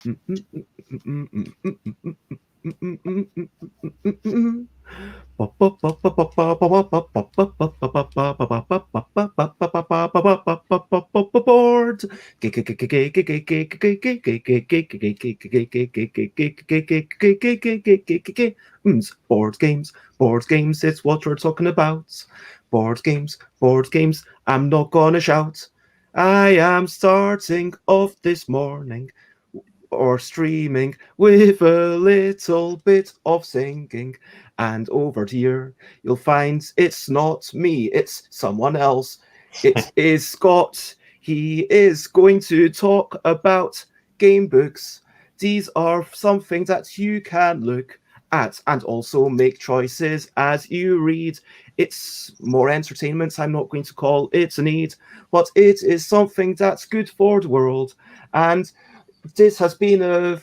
Board games, board games, it's what we're talking about. Board games, I'm not gonna shout. I am starting off this morning or streaming with a little bit of singing. And over here, you'll find it's not me, it's someone else. It is Scott. He is going to talk about game books. These are something that you can look at and also make choices as you read. It's more entertainment. I'm not going to call it a need, but it is something that's good for the world. And this has been a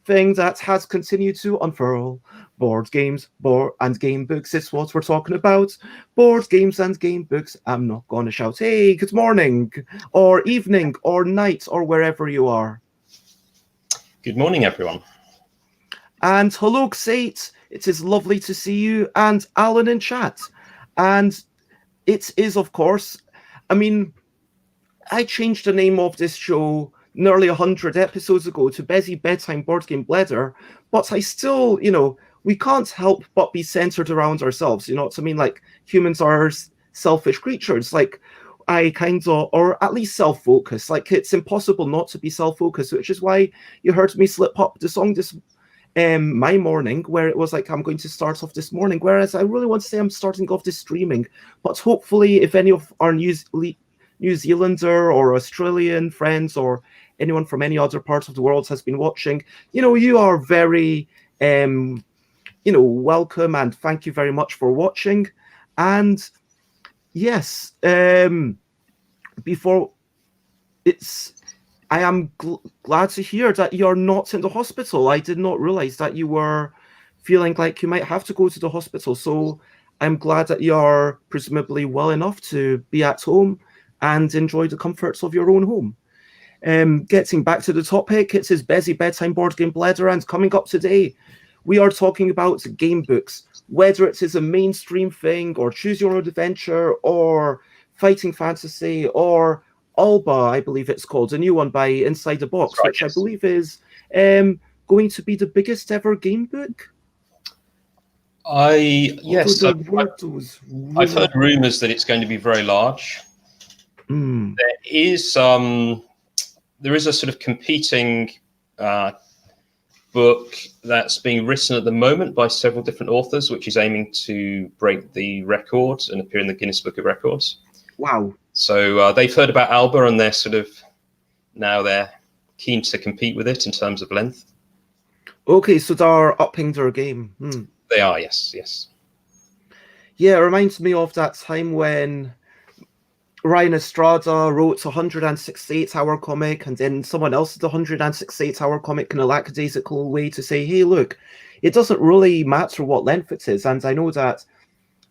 thing that has continued to unfurl. Board games, and game books is what we're talking about. Board games and game books. I'm not going to shout, hey, good morning, or evening, or night, or wherever you are. Good morning, everyone. And hello, Xate. It is lovely to see you, and Alan in chat. And it is, of course, I mean, I changed the name of this show nearly 100 episodes ago to Busy Bedtime Board Game Bladder, but I still, we can't help but be centered around ourselves, you know what I mean? Like, humans are selfish creatures, like, I kind of, or at least self-focused, like, it's impossible not to be self-focused, which is why you heard me slip up the song this my morning, where it was like, I'm going to start off this morning, whereas I really want to say I'm starting off this streaming, but hopefully if any of our New Zealander or Australian friends or anyone from any other part of the world has been watching, you are very welcome, and thank you very much for watching. And yes, before I am glad to hear that you're not in the hospital. I did not realize that you were feeling like you might have to go to the hospital, so I'm glad that you're presumably well enough to be at home and enjoy the comforts of your own home. Getting back to the topic, it's his busy bedtime board game bladder, and coming up today, we are talking about game books, whether it is a mainstream thing, or choose your own adventure, or fighting fantasy, or Alba, I believe it's called, a new one by Inside the Box, right, which I believe is going to be the biggest ever game book. Yes, I've heard rumors that it's going to be very large. There is a sort of competing book that's being written at the moment by several different authors, which is aiming to break the record and appear in the Guinness Book of Records. Wow. So they've heard about Alba, and they're keen to compete with it in terms of length. Okay, so they're upping their game. They are, yes. Yeah, it reminds me of that time when Ryan Estrada wrote a 168-hour comic, and then someone else did a 168-hour comic in a lackadaisical way to say, hey, look, it doesn't really matter what length it is. And I know that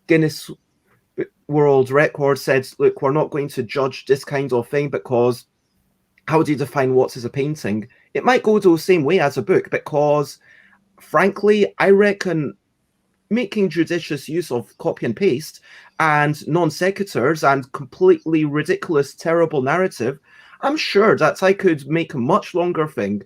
Guinness World Record said, look, we're not going to judge this kind of thing, because how do you define what is a painting? It might go the same way as a book, because frankly, I reckon making judicious use of copy and paste and non sequiturs and completely ridiculous, terrible narrative, I'm sure that I could make a much longer thing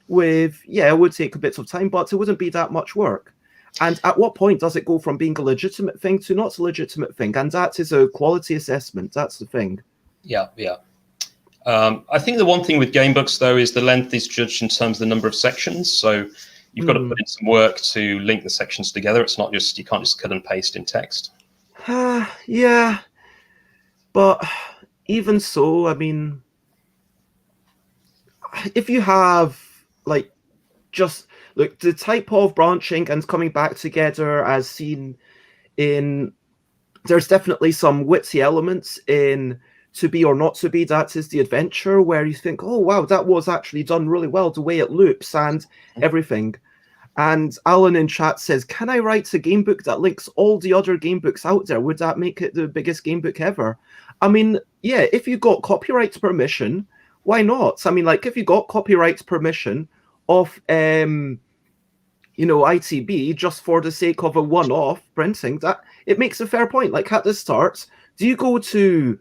with, it would take a bit of time, but it wouldn't be that much work. And at what point does it go from being a legitimate thing to not a legitimate thing? And that is a quality assessment. That's the thing. Yeah. I think the one thing with game books, though, is the length is judged in terms of the number of sections. So you've got to put in some work to link the sections together. It's not just, you can't just cut and paste in text. Yeah. But even so, I mean, if you have, like, just look, the type of branching and coming back together as seen in, there's definitely some witty elements in To Be or Not to Be. That is the adventure where you think, oh, wow, that was actually done really well, the way it loops and everything. And Alan in chat says, can I write a game book that links all the other game books out there? Would that make it the biggest game book ever? I mean, yeah, if you got copyright permission, why not? I mean, like, if you got copyright permission of ITB just for the sake of a one-off printing, that it makes a fair point. Like at the start, you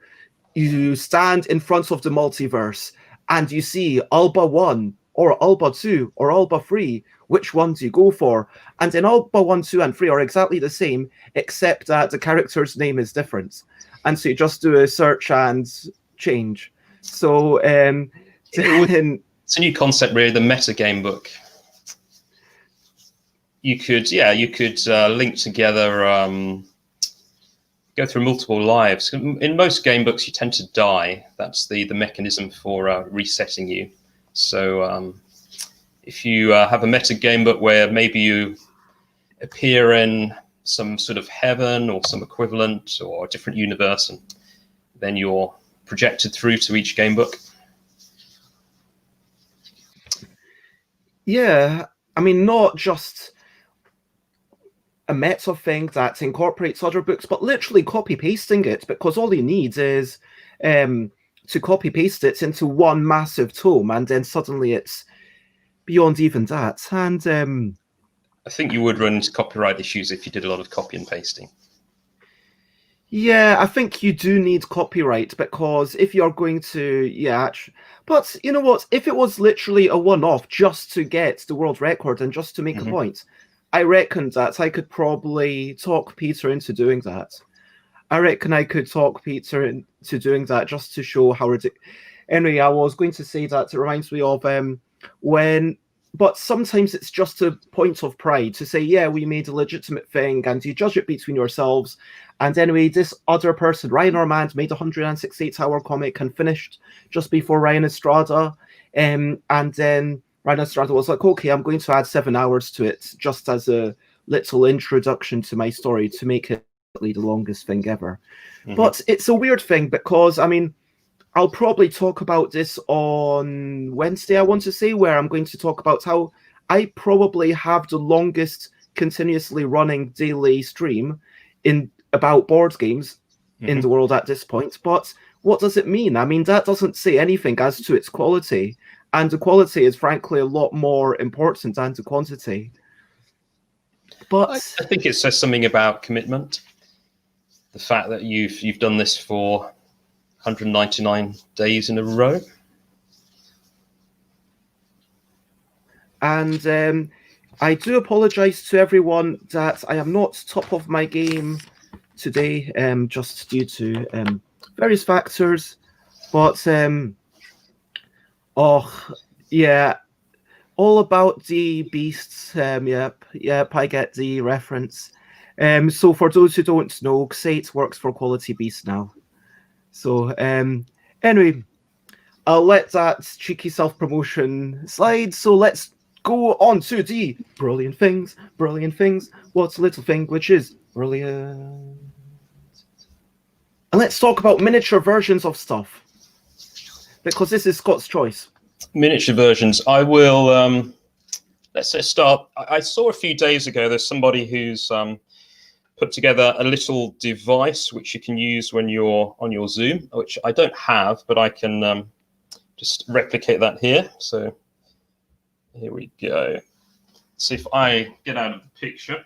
stand in front of the multiverse and you see Alba 1 or Alba 2 or Alba 3, which one do you go for? And in Alba 1, 2, and 3 are exactly the same, except that the character's name is different. And so you just do a search and change. So it's a new concept, really, the meta game book. You could link together, go through multiple lives. In most game books, you tend to die. That's the mechanism for resetting you. So if you have a meta game book where maybe you appear in some sort of heaven or some equivalent or a different universe, and then you're projected through to each game book. Yeah, I mean, not just a meta thing that incorporates other books, but literally copy-pasting it, because all you need is to copy-paste it into one massive tome, and then suddenly it's beyond even that. And I think you would run into copyright issues if you did a lot of copy and pasting. Yeah, I think you do need copyright, because if you're going to, but you know what? If it was literally a one-off just to get the world record and just to make a point, I reckon that I could probably talk Peter into doing that. I reckon I could talk Peter into doing that just to show how ridiculous. Anyway, I was going to say that it reminds me of but sometimes it's just a point of pride to say, yeah, we made a legitimate thing, and you judge it between yourselves. And anyway, this other person, Ryan Ormand, made a 168-hour comic and finished just before Ryan Estrada. And then Ryan Estrada was like, okay, I'm going to add 7 hours to it just as a little introduction to my story to make it the longest thing ever. But it's a weird thing because, I mean, I'll probably talk about this on Wednesday, I want to say, where I'm going to talk about how I probably have the longest continuously running daily stream about board games in the world at this point. But what does it mean? I mean, that doesn't say anything as to its quality. And the quality is frankly a lot more important than the quantity. But I think it says something about commitment. The fact that you've done this for 199 days in a row. And I do apologize to everyone that I am not top of my game today, just due to various factors. But all about the beasts. Yep, I get the reference. So for those who don't know, Xate works for Quality Beast now. So anyway, I'll let that cheeky self-promotion slide. So let's go on to the brilliant things. What's a little thing which is brilliant? And let's talk about miniature versions of stuff, because this is Scott's choice. Miniature versions. I will. Let's start. I saw a few days ago there's somebody who's put together a little device which you can use when you're on your Zoom, which I don't have, but I can just replicate that here. So here we go. See if I get out of the picture.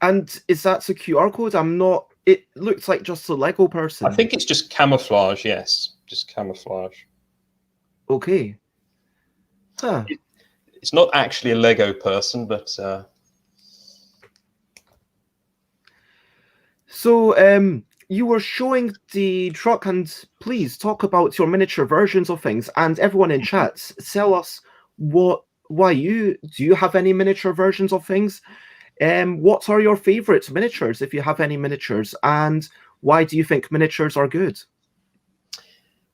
And is that a QR code? I'm not. It looks like just a Lego person. I think it's just camouflage. Yes, just camouflage. Okay. Huh. It's not actually a Lego person, but. So you were showing the truck, and please talk about your miniature versions of things. And everyone in chat, tell us do you have any miniature versions of things? What are your favorite miniatures, if you have any miniatures, and why do you think miniatures are good?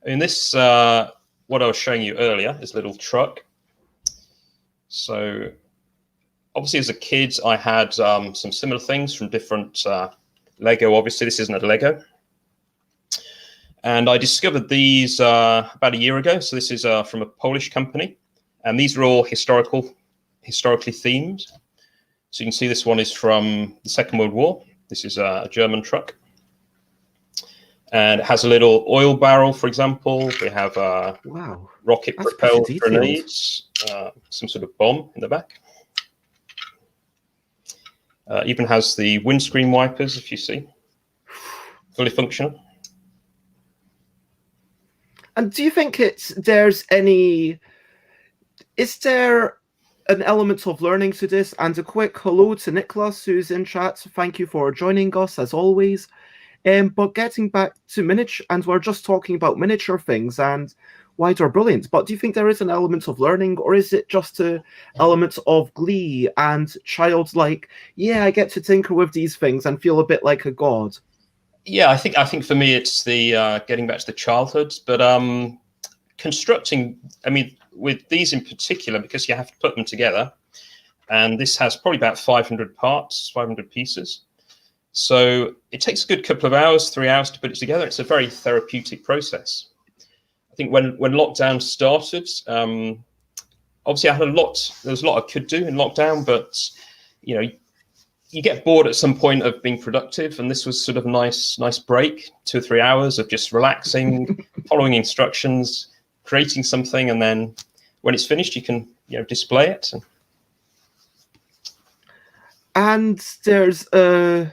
In this, what I was showing you earlier is a little truck. So obviously as a kid, I had some similar things from different Lego. Obviously this isn't a Lego. And I discovered these about a year ago. So this is from a Polish company. And these are all historically themed. So you can see this one is from the Second World War. This is a German truck. And it has a little oil barrel, for example. They have wow, rocket-propelled grenades, some sort of bomb in the back. Even has the windscreen wipers, if you see, fully functional. And do you think is there an element of learning to this? And a quick hello to Nicholas, who's in chat. Thank you for joining us, as always. But getting back to miniature, and we're just talking about miniature things and why they're brilliant. But do you think there is an element of learning, or is it just an element of glee and childlike? Yeah, I get to tinker with these things and feel a bit like a god. Yeah, I think for me it's the getting back to the childhood, but constructing. I mean, with these in particular, because you have to put them together, and this has probably about 500 parts, 500 pieces. So it takes a good couple of hours, 3 hours to put it together. It's a very therapeutic process. I think when lockdown started, obviously there was a lot I could do in lockdown, but you get bored at some point of being productive, and this was sort of a nice break, 2 or 3 hours of just relaxing, following instructions, creating something, and then when it's finished, you can display it. And there's a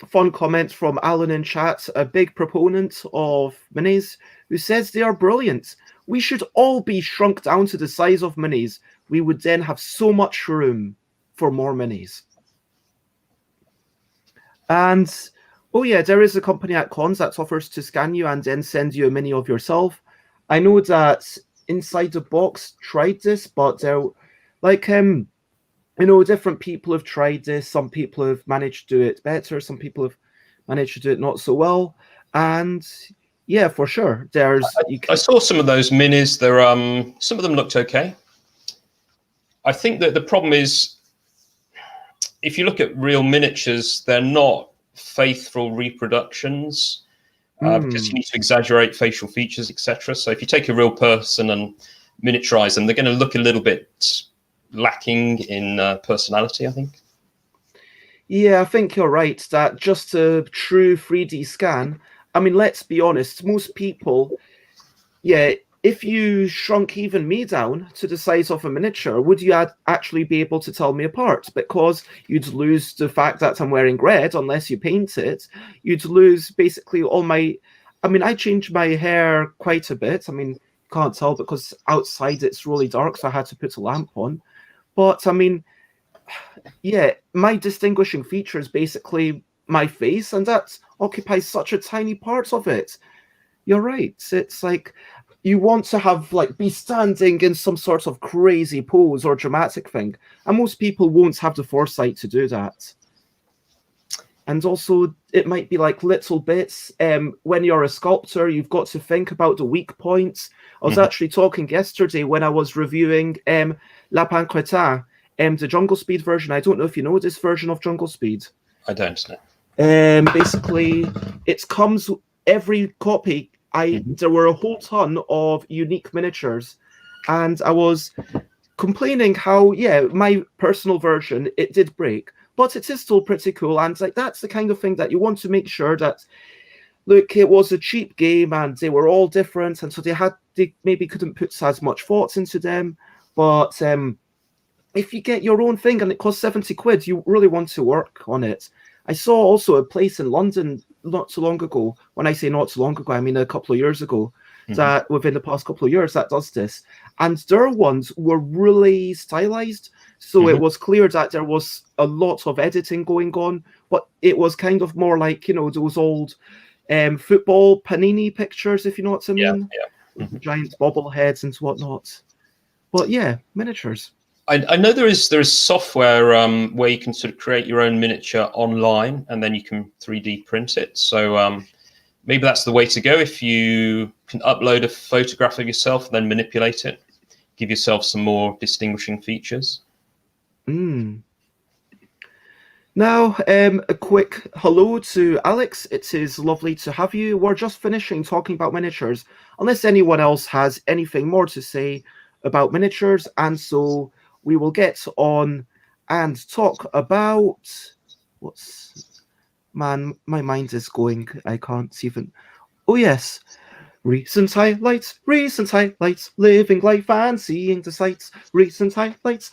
fun comment from Alan in chat, a big proponent of minis, who says they are brilliant. We should all be shrunk down to the size of minis. We would then have so much room for more minis. And oh yeah, there is a company at cons that offers to scan you and then send you a mini of yourself. I know that Inside the Box tried this, but they're like different people have tried this. Some people have managed to do it better. Some people have managed to do it not so well. And yeah, for sure, I saw some of those minis. There, some of them looked okay. I think that the problem is, if you look at real miniatures, they're not faithful reproductions because you need to exaggerate facial features, etc. So if you take a real person and miniaturize them, they're going to look a little bit lacking in personality, I think. Yeah, I think you're right that just a true 3D scan, I mean, let's be honest, most people, yeah, if you shrunk even me down to the size of a miniature, would you actually be able to tell me apart? Because you'd lose the fact that I'm wearing red unless you paint it. You'd lose basically all my... I mean, I changed my hair quite a bit. I mean, you can't tell because outside it's really dark, so I had to put a lamp on. But, I mean, yeah, my distinguishing feature is basically my face, and that occupies such a tiny part of it. You're right. It's like... you want to have be standing in some sort of crazy pose or dramatic thing, and most people won't have the foresight to do that. And also, it might be little bits. When you're a sculptor, you've got to think about the weak points. I was actually talking yesterday when I was reviewing La Pancreta, the Jungle Speed version. I don't know if you know this version of Jungle Speed. I don't know. Basically, it comes every copy. There were a whole ton of unique miniatures, and I was complaining how, yeah, my personal version, it did break, but it is still pretty cool. And that's the kind of thing that you want to make sure that, look, it was a cheap game and they were all different, and so they maybe couldn't put as much thought into them. But if you get your own thing and it costs 70 quid, you really want to work on it. I saw also a place in London not so long ago. When I say not so long ago, I mean a couple of years ago, that within the past couple of years that does this. And their ones were really stylized. So it was clear that there was a lot of editing going on, but it was kind of more like, those old football Panini pictures, if you know what I mean. Yeah. Giant bobbleheads and whatnot. But yeah, miniatures. I know there is software where you can sort of create your own miniature online, and then you can 3D print it. So maybe that's the way to go. If you can upload a photograph of yourself and then manipulate it, give yourself some more distinguishing features. Now, a quick hello to Alex. It is lovely to have you. We're just finishing talking about miniatures, unless anyone else has anything more to say about miniatures, and so we will get on and talk about what's man, my mind is going. I can't even. Oh yes. Recent highlights, living life and seeing the sights. Recent highlights,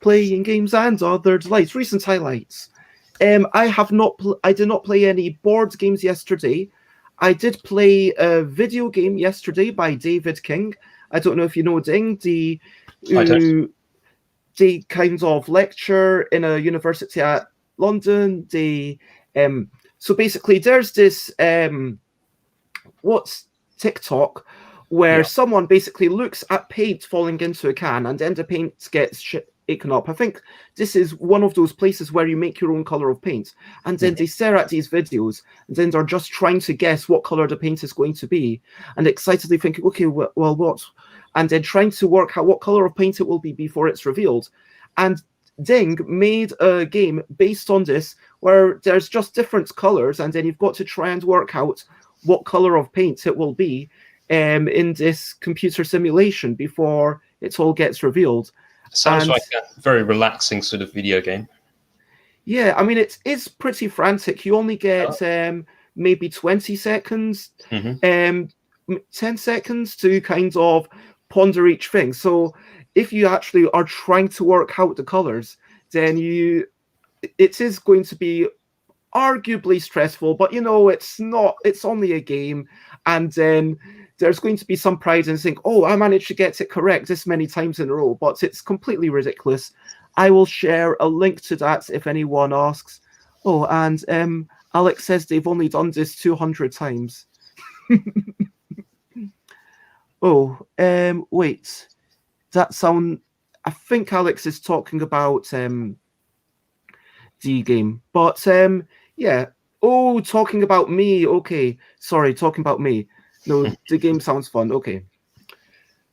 playing games and other delights. Recent highlights. I did not play any board games yesterday. I did play a video game yesterday by David King. I don't know if you know Ding, I don't. the kind of lecture in a university at London. So basically there's this what's TikTok where Yeah. someone basically looks at paint falling into a can and then the paint gets shaken up. I think this is one of those places where you make your own color of paint, and then they stare at these videos and then they're just trying to guess what color the paint is going to be and excitedly thinking, okay, well, what? And then trying to work out what color of paint it will be before it's revealed. And Ding made a game based on this where there's just different colors and then you've got to try and work out what color of paint it will be in this computer simulation before it all gets revealed. Sounds like a very relaxing sort of video game. Yeah, I mean, it is pretty frantic. You only get maybe 20 seconds, 10 seconds to kind of ponder each thing. So if you actually are trying to work out the colors, then it is going to be arguably stressful, but it's not. It's only a game, and then there's going to be some pride in saying, oh, I managed to get it correct this many times in a row, but it's completely ridiculous. I will share a link to that if anyone asks. Oh, and Alex says they've only done this 200 times. Oh, wait, I think Alex is talking about the game, but yeah. Oh, talking about me. Okay, sorry, talking about me. No, the game sounds fun. Okay,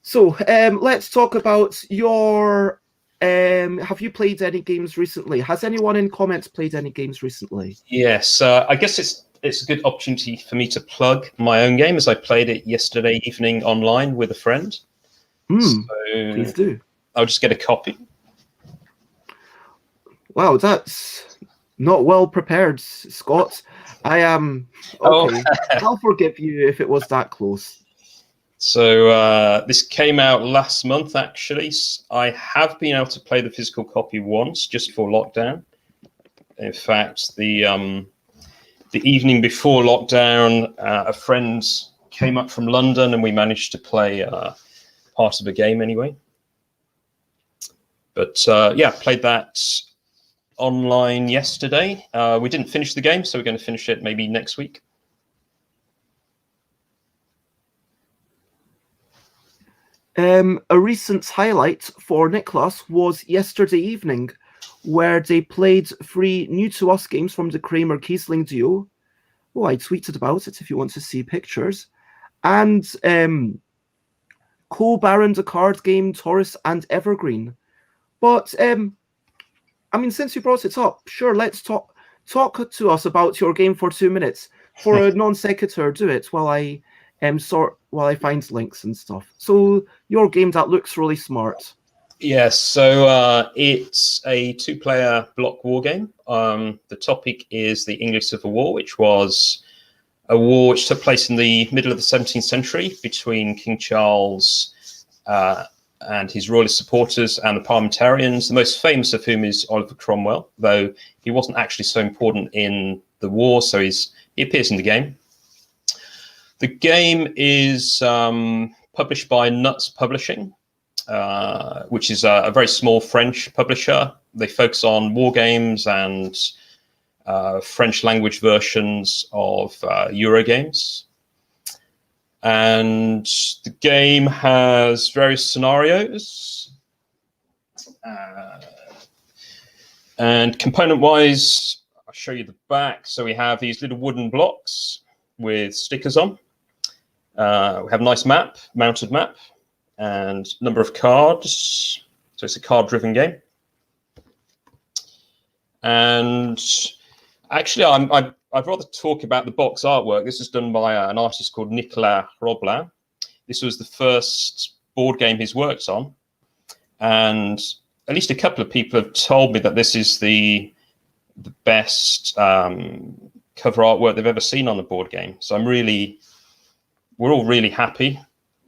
so let's talk about your. Have you played any games recently? Has anyone in comments played any games recently? Yes, I guess it's a good opportunity for me to plug my own game, as I played it yesterday evening online with a friend. So please do. I'll just get a copy. Wow, that's not well prepared, Scott. I am okay. I'll forgive you if it was that close. So this came out last month, actually. I have been able to play the physical copy once, just for lockdown. In fact, the evening before lockdown, a friend came up from London, and we managed to play part of a game anyway. But yeah, played that online yesterday. We didn't finish the game, so we're going to finish it maybe next week. A recent highlight for Nicholas was yesterday evening, where they played 3 new to us games from the Kramer Kiesling duo. Oh, I tweeted about it if you want to see pictures. And Co-Baron, the card game, Taurus, and Evergreen. But I mean, since you brought it up, sure, let's talk to us about your game for 2 minutes. For a non sequitur, do it while I find links and stuff. So your game that looks really smart. Yes, so it's a 2-player block war game. The topic is the English Civil War, which was a war which took place in the middle of the 17th century between King Charles and his royalist supporters and the parliamentarians, the most famous of whom is Oliver Cromwell, though he wasn't actually so important in the war, so he appears in the game. The game is published by Nuts Publishing, which is a very small French publisher. They focus on war games and French language versions of Euro games. And the game has various scenarios. And component-wise, I'll show you the back. So we have these little wooden blocks with stickers on. We have a nice map, mounted map, and number of cards. So it's a card-driven game. And actually, I'd rather talk about the box artwork. This is done by an artist called Nicolas Roblin. This was the first board game he's worked on. And at least a couple of people have told me that this is the best cover artwork they've ever seen on a board game. So we're all really happy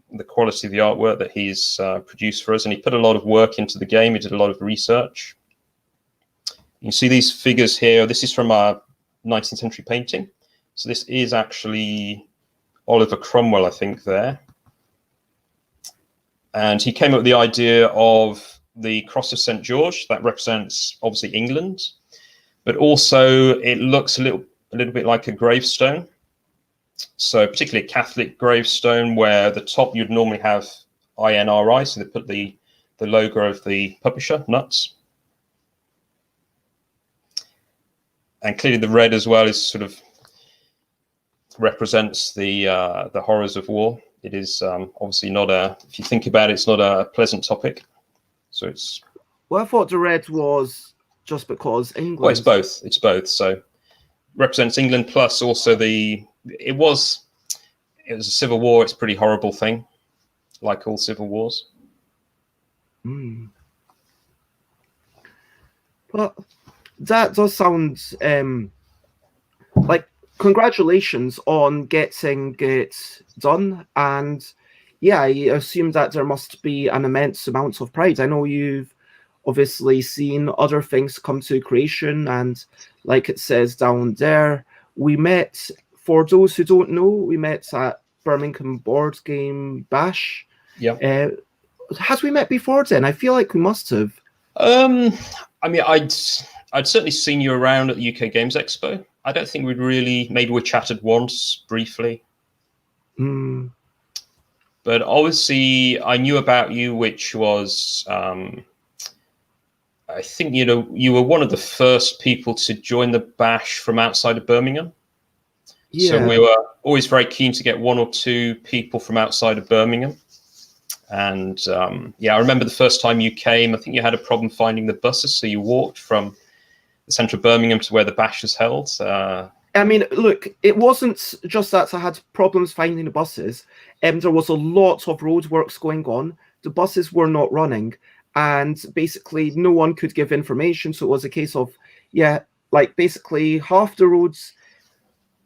with the quality of the artwork that he's produced for us, and he put a lot of work into the game. He did a lot of research. You can see these figures here. This is from our 19th century painting. So this is actually Oliver Cromwell, I think, there. And he came up with the idea of the Cross of St. George. That represents, obviously, England. But also, it looks a little bit like a gravestone. So particularly a Catholic gravestone, where the top you'd normally have INRI. So they put the logo of the publisher, Nuts. And clearly the red as well is sort of represents the horrors of war. It is obviously not if you think about it, it's not a pleasant topic. So it's. Well, I thought the red was just because England. Well, it's both. It's both. So represents England plus also it was a civil war. It's a pretty horrible thing, like all civil wars. Mm. But that does sound like congratulations on getting it done. And yeah, I assume that there must be an immense amount of pride. I know you've obviously seen other things come to creation, and like it says down there, we met, for those who don't know, we met at Birmingham Boardgame Bash. Yeah. Has we met before then? I feel like we must have. I mean, I'd certainly seen you around at the UK Games Expo. I don't think maybe we chatted once briefly. Mm. But obviously I knew about you, which was, I think, you were one of the first people to join the Bash from outside of Birmingham. Yeah. So we were always very keen to get one or two people from outside of Birmingham. And yeah, I remember the first time you came, I think you had a problem finding the buses. So you walked from the centre of Birmingham to where the Bash was held. I mean, look, it wasn't just that I had problems finding the buses. There was a lot of roadworks going on. The buses were not running, and basically no one could give information. So it was a case of, yeah, like basically half the roads.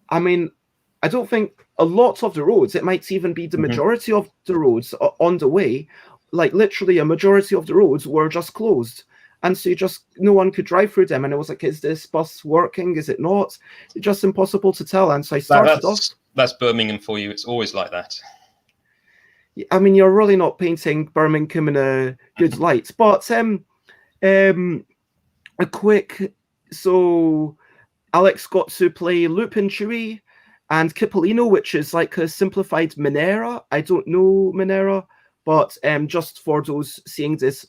I mean, I don't think a lot of the roads, it might even be the majority of the roads on the way, like literally a majority of the roads were just closed. And so no one could drive through them. And it was like, is this bus working? Is it not? It's just impossible to tell. And so I started off. That's Birmingham for you. It's always like that. I mean, you're really not painting Birmingham in a good light. But a quick, so Alex got to play Lupin Chewy and Cipollino, which is like a simplified Minera. I don't know Minera, but just for those seeing this,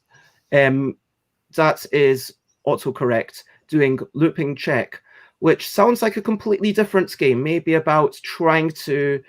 that is autocorrect, doing looping check, which sounds like a completely different game, maybe about trying to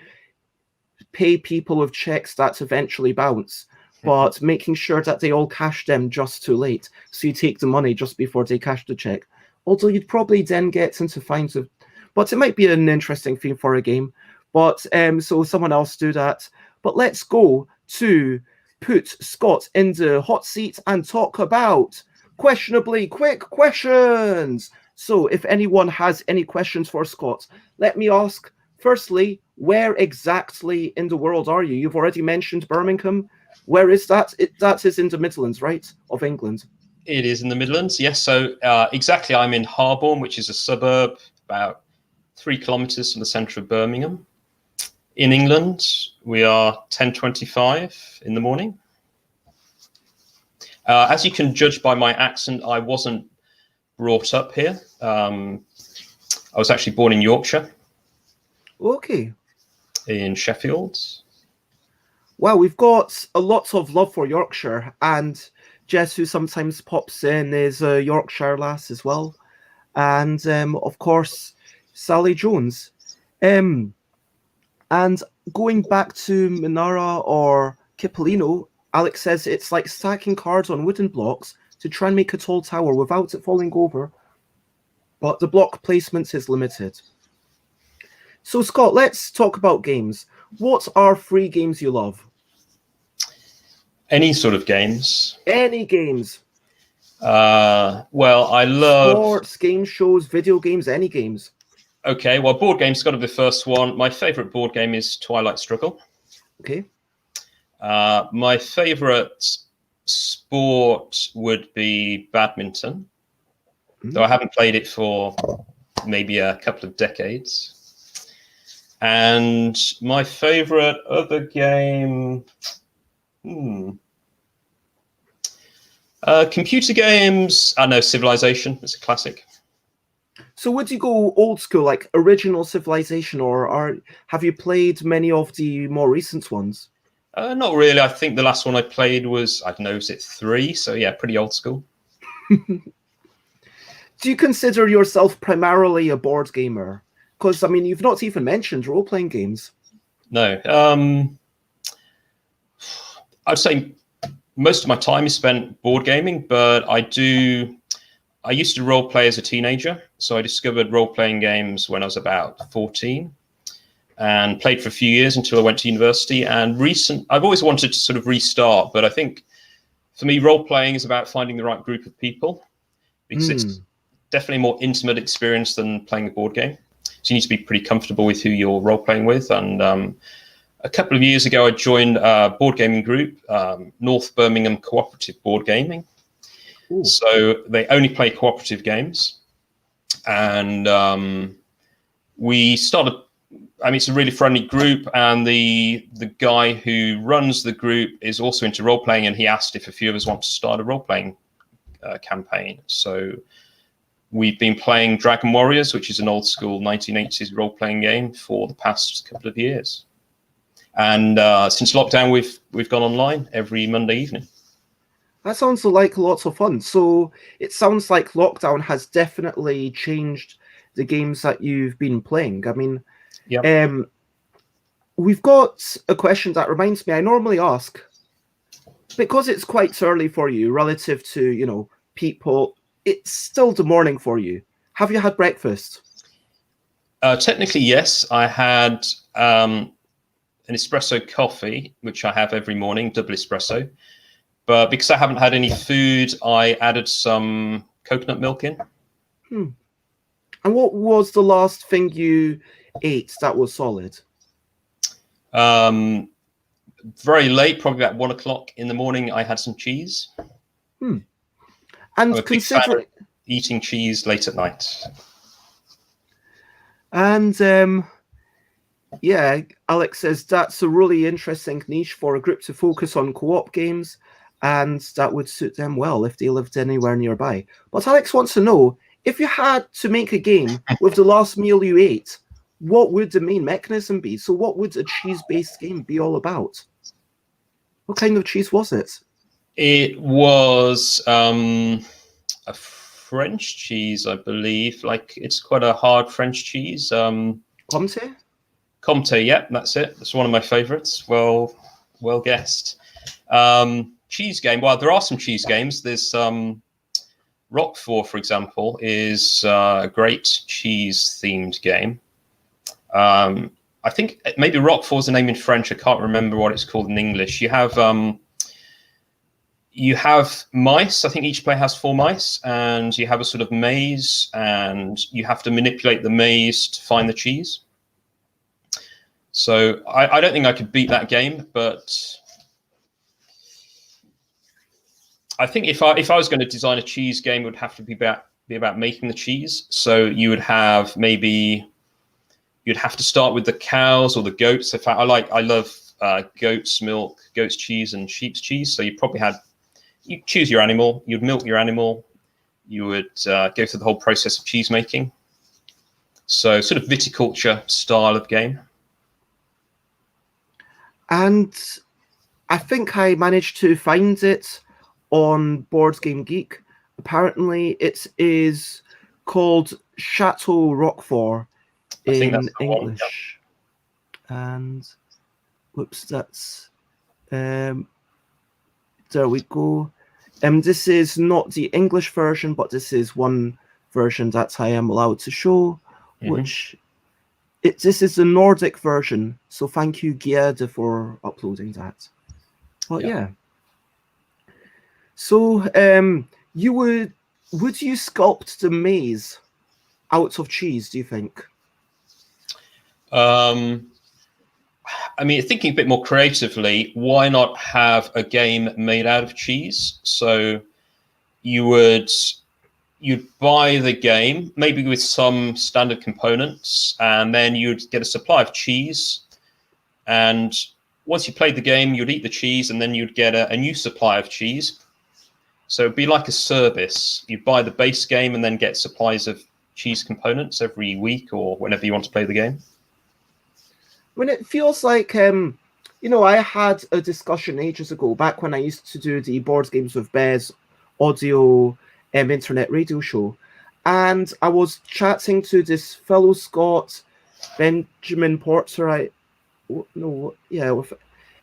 pay people with checks that eventually bounce, but making sure that they all cash them just too late. So you take the money just before they cash the check. Although you'd probably then get into fines of, but it might be an interesting theme for a game. But so someone else do that. But let's go to put Scott in the hot seat and talk about questionably quick questions. So if anyone has any questions for Scott, let me ask, firstly, where exactly in the world are you? You've already mentioned Birmingham. Where is that? That is in the Midlands, right, of England? It is in the Midlands, yes. So exactly, I'm in Harborne, which is a suburb about 3 kilometres from the centre of Birmingham. In England, we are 10:25 in the morning. As you can judge by my accent, I wasn't brought up here. I was actually born in Yorkshire. Okay. In Sheffield. Wow, we've got a lot of love for Yorkshire, and Jess, who sometimes pops in, is a Yorkshire lass as well. And of course, Sally Jones. And going back to Minara or Cipollino, Alex says it's like stacking cards on wooden blocks to try and make a tall tower without it falling over. But the block placement is limited. So, Scott, let's talk about games. What are free games you love? Any sort of games. Any games. Well, I love sports, game shows, video games, any games. Okay, well, board games got to be the first one. My favorite board game is Twilight Struggle. Okay. My favorite sport would be badminton, though I haven't played it for maybe a couple of decades. And my favorite other game, computer games. I know Civilization. It's a classic. So would you go old school, like original Civilization, or have you played many of the more recent ones? Not really. I think the last one I played was, I don't know, is it 3? So yeah, pretty old school. Do you consider yourself primarily a board gamer? Because, I mean, you've not even mentioned role-playing games. No. I'd say most of my time is spent board gaming, but I used to role play as a teenager. So I discovered role-playing games when I was about 14 and played for a few years until I went to university. And I've always wanted to sort of restart, but I think for me, role-playing is about finding the right group of people, because it's definitely a more intimate experience than playing a board game. So you need to be pretty comfortable with who you're role-playing with. And a couple of years ago, I joined a board gaming group, North Birmingham Cooperative Board Gaming. Ooh. So they only play cooperative games. And we started, I mean, it's a really friendly group. And the guy who runs the group is also into role-playing. And he asked if a few of us want to start a role-playing campaign. So we've been playing Dragon Warriors, which is an old school 1980s role-playing game, for the past couple of years. And since lockdown, we've gone online every Monday evening. That sounds like lots of fun. So it sounds like lockdown has definitely changed the games that you've been playing. I mean, we've got a question that reminds me, I normally ask, because it's quite early for you relative to, you know, people, it's still the morning for you. Have you had breakfast? Technically, yes. I had an espresso coffee, which I have every morning, double espresso. But because I haven't had any food, I added some coconut milk in. And what was the last thing you ate that was solid? Very late, probably about 1 o'clock in the morning, I had some cheese. And considering eating cheese late at night. And yeah, Alex says that's a really interesting niche for a group to focus on co-op games, and that would suit them well if they lived anywhere nearby. But Alex wants to know, if you had to make a game with the last meal you ate, what would the main mechanism be? So what would a cheese-based game be all about? What kind of cheese was it? It was a French cheese, I believe. Like, it's quite a hard French cheese. Comté? Comté, yeah, that's it. That's one of my favorites. Well guessed. Cheese game. Well, there are some cheese games. There's Roquefort, for example, is a great cheese-themed game. I think maybe Roquefort is the name in French. I can't remember what it's called in English. You have mice. I think each player has 4 mice, and you have a sort of maze, and you have to manipulate the maze to find the cheese. So I don't think I could beat that game, but I think if I was going to design a cheese game, it would have to be about making the cheese. So you would have you'd have to start with the cows or the goats. In fact, I love goat's milk, goat's cheese, and sheep's cheese. So you choose your animal, you'd milk your animal, you would go through the whole process of cheese making. So sort of viticulture style of game. And I think I managed to find it on Board Game Geek. Apparently it is called Chateau Roquefort in English. And whoops, that's there we go. This is not the English version, but this is one version that I am allowed to show, which this is the Nordic version. So thank you, Gerde, for uploading that. But yeah. So would you sculpt the maze out of cheese, do you think? I mean, thinking a bit more creatively, why not have a game made out of cheese? So you'd buy the game, maybe with some standard components, and then you'd get a supply of cheese. And once you played the game, you'd eat the cheese, and then you'd get a new supply of cheese. So it'd be like a service. You buy the base game and then get supplies of cheese components every week or whenever you want to play the game. When it feels like, you know, I had a discussion ages ago, back when I used to do the Board Games with Bez audio internet radio show, and I was chatting to this fellow Scot, Benjamin Porter.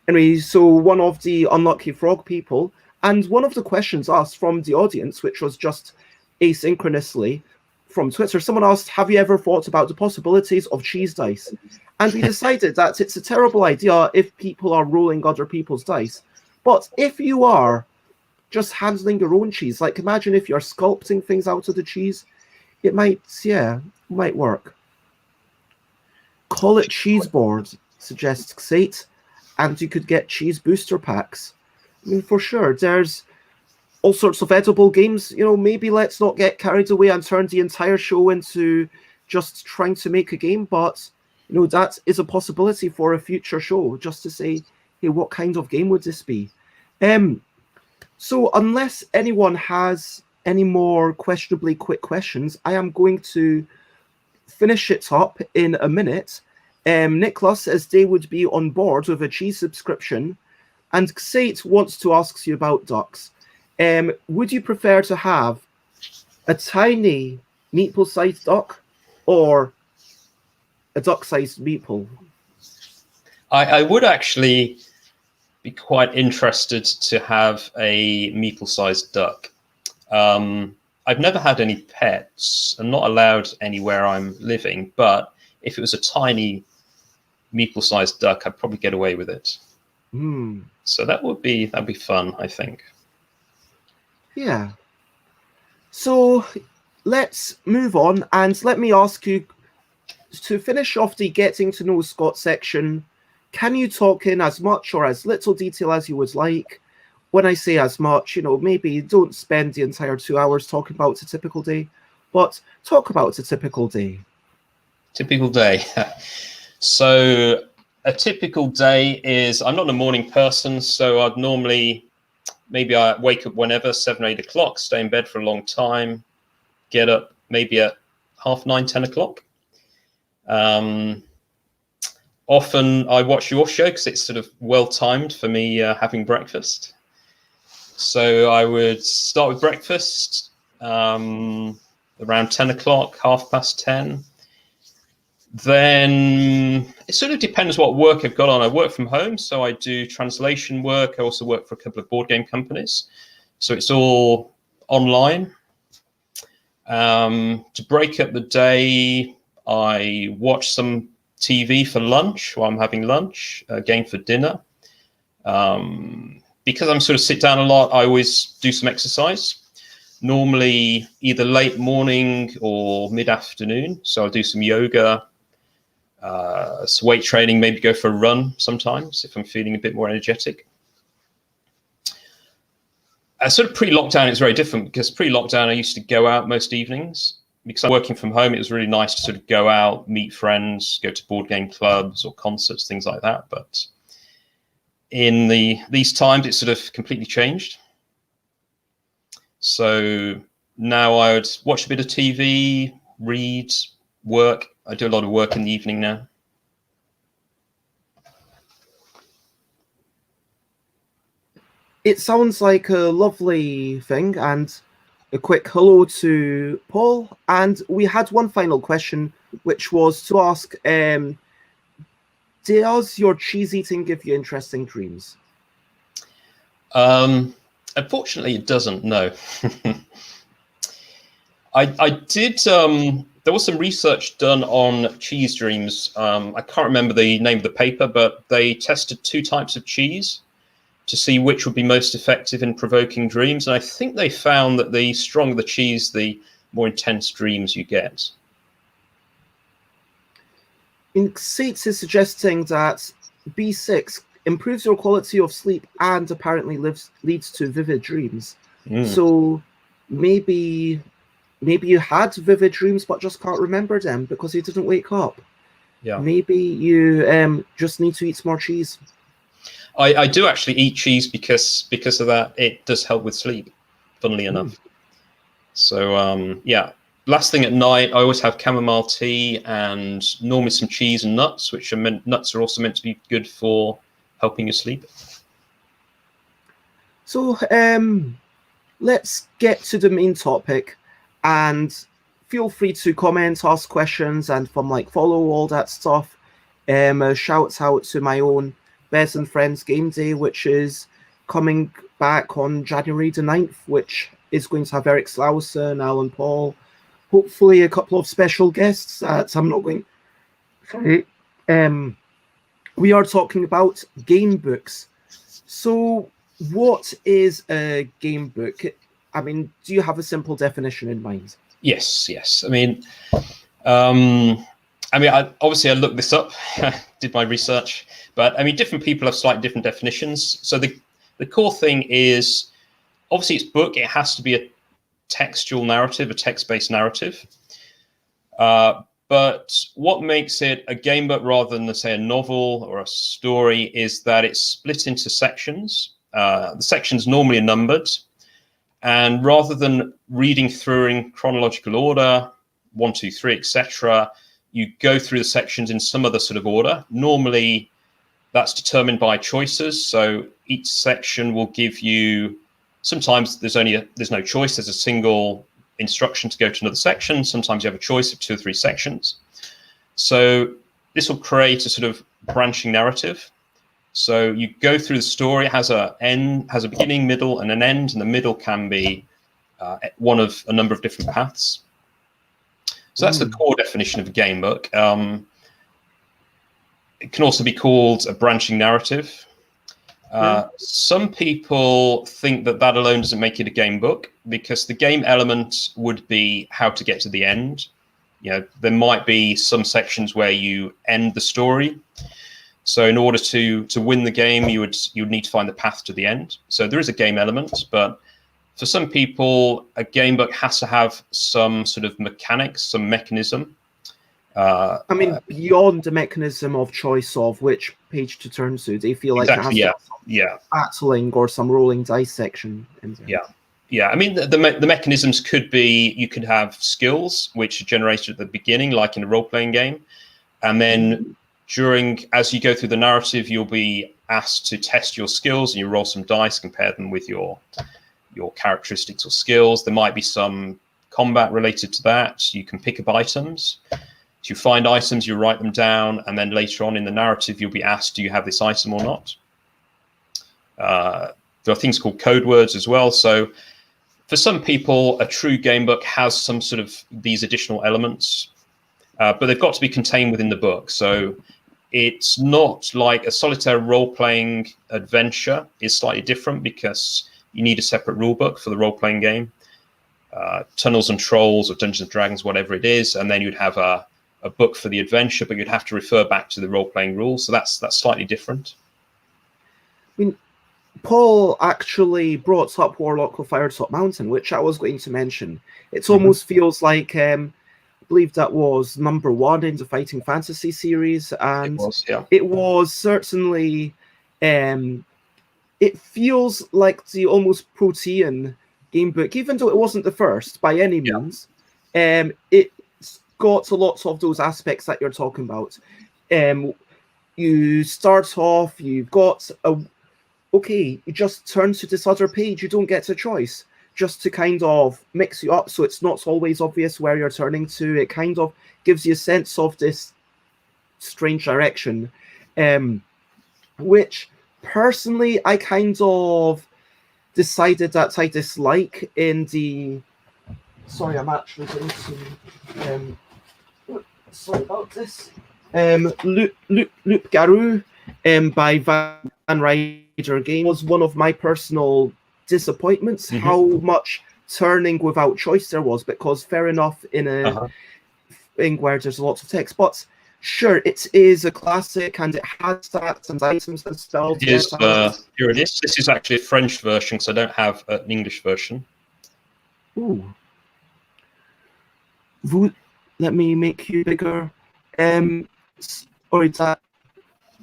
Anyway, so one of the Unlucky Frog people, and one of the questions asked from the audience, which was just asynchronously from Twitter, someone asked, have you ever thought about the possibilities of cheese dice? And we decided that it's a terrible idea if people are rolling other people's dice. But if you are just handling your own cheese, like imagine if you're sculpting things out of the cheese, it might work. Call it cheese board, suggests Xate, and you could get cheese booster packs. I mean, for sure, there's all sorts of edible games. You know, maybe let's not get carried away and turn the entire show into just trying to make a game, but you know, that is a possibility for a future show, just to say, hey, what kind of game would this be? So unless anyone has any more questionably quick questions, I am going to finish it up in a minute. Nicholas says they would be on board with a cheese subscription, and Xate wants to ask you about ducks. Would you prefer to have a tiny meatball-sized duck or a duck-sized meatball? I would actually be quite interested to have a meatball-sized duck. I've never had any pets. I'm not allowed anywhere I'm living, but if it was a tiny meatball-sized duck, I'd probably get away with it. So that'd be fun, I think. Yeah. So let's move on, and let me ask you, to finish off the getting to know Scott section, can you talk in as much or as little detail as you would like? When I say as much, you know, maybe don't spend the entire 2 hours talking about a typical day, but talk about a typical day. Typical day. So a typical day is, I'm not a morning person, so I'd normally, maybe I wake up whenever, 7 or 8 o'clock, stay in bed for a long time, get up maybe at 9:30, 10 o'clock. Often I watch your show because it's sort of well timed for me having breakfast. So I would start with breakfast around 10 o'clock, 10:30. Then it sort of depends what work I've got on. I work from home, so I do translation work. I also work for a couple of board game companies. So it's all online. To break up the day, I watch some TV for lunch while I'm having lunch, a game for dinner. Because I'm sort of sit down a lot, I always do some exercise, normally either late morning or mid-afternoon. So I'll do some yoga, some weight training, maybe go for a run sometimes if I'm feeling a bit more energetic. Sort of pre-lockdown, it's very different because pre-lockdown, I used to go out most evenings. Because I'm working from home, it was really nice to sort of go out, meet friends, go to board game clubs or concerts, things like that. But in these times, it's sort of completely changed. So now I would watch a bit of TV, read, work. I do a lot of work in the evening now. It sounds like a lovely thing, and a quick hello to Paul. And we had one final question, which was to ask, does your cheese eating give you interesting dreams? Unfortunately, it doesn't, no. I did, there was some research done on cheese dreams. I can't remember the name of the paper, but they tested 2 types of cheese. to see which would be most effective in provoking dreams. And I think they found that the stronger the cheese, the more intense dreams you get. In Seats is suggesting that B6 improves your quality of sleep and apparently leads to vivid dreams. So maybe you had vivid dreams but just can't remember them because you didn't wake up. Yeah. Maybe you just need to eat some more cheese. I do actually eat cheese because of that. It does help with sleep, funnily enough. So yeah, last thing at night, I always have chamomile tea and normally some cheese and nuts, which are nuts are also meant to be good for helping you sleep. So let's get to the main topic, and feel free to comment, ask questions, and follow all that stuff. Shouts out to my own Bears and Friends game day, which is coming back on January the 9th, which is going to have Eric Slauson, Alan Paul, hopefully a couple of special guests that I'm not going. Sorry. We are talking about game books. So what is a game book? I mean, do you have a simple definition in mind? Yes. I mean, obviously I looked this up, did my research, but I mean, different people have slightly different definitions. So the core thing is, obviously it's book, it has to be a textual narrative, a text-based narrative. But what makes it a game book rather than, say, a novel or a story is that it's split into sections. The sections normally are numbered. And rather than reading through in chronological order, 1, 2, 3, etc., you go through the sections in some other sort of order. Normally, that's determined by choices. So each section will give you, sometimes there's no choice. There's a single instruction to go to another section. Sometimes you have a choice of 2 or 3 sections. So this will create a sort of branching narrative. So you go through the story. It has a beginning, middle, and an end. And the middle can be one of a number of different paths. So that's the core definition of a game book. It can also be called a branching narrative. Some people think that alone doesn't make it a game book, because the game element would be how to get to the end. You know, there might be some sections where you end the story. So in order to win the game, you would need to find the path to the end. So there is a game element, but for some people, a game book has to have some sort of mechanics, some mechanism. I mean, beyond the mechanism of choice of which page to turn to, they feel like exactly, it has some battling or some rolling dice section. Yeah. I mean, the mechanisms could be, you could have skills which are generated at the beginning, like in a role-playing game, and then as you go through the narrative, you'll be asked to test your skills, and you roll some dice, compare them with your characteristics or skills. There might be some combat related to that. You can pick up items. So you find items, you write them down, and then later on in the narrative, you'll be asked, do you have this item or not? There are things called code words as well. So for some people, a true game book has some sort of these additional elements, but they've got to be contained within the book. So it's not like a solitaire role-playing adventure is slightly different, because you need a separate rule book for the role-playing game. Tunnels and Trolls or Dungeons and Dragons, whatever it is, and then you'd have a book for the adventure, but you'd have to refer back to the role-playing rules. So that's slightly different. I mean, Paul actually brought up Warlock of Firetop Mountain, which I was going to mention. It almost feels like, I believe that was number 1 in the Fighting Fantasy series, and it was certainly, it feels like the almost Protean game book, even though it wasn't the first by any means. It's got a lot of those aspects that you're talking about. You start off, you've got you just turn to this other page, you don't get a choice, just to kind of mix you up, so it's not always obvious where you're turning to. It kind of gives you a sense of this strange direction, which personally I kind of decided that I dislike in the... Sorry, I'm actually going to... sorry about this. Loup Garou by Rider game was one of my personal disappointments, how much turning without choice there was, because fair enough in a thing where there's lots of text, but sure, it is a classic and it has stats and items and spells. Here it is. This is actually a French version, because I don't have an English version. Ooh. Let me make you bigger. Or it's un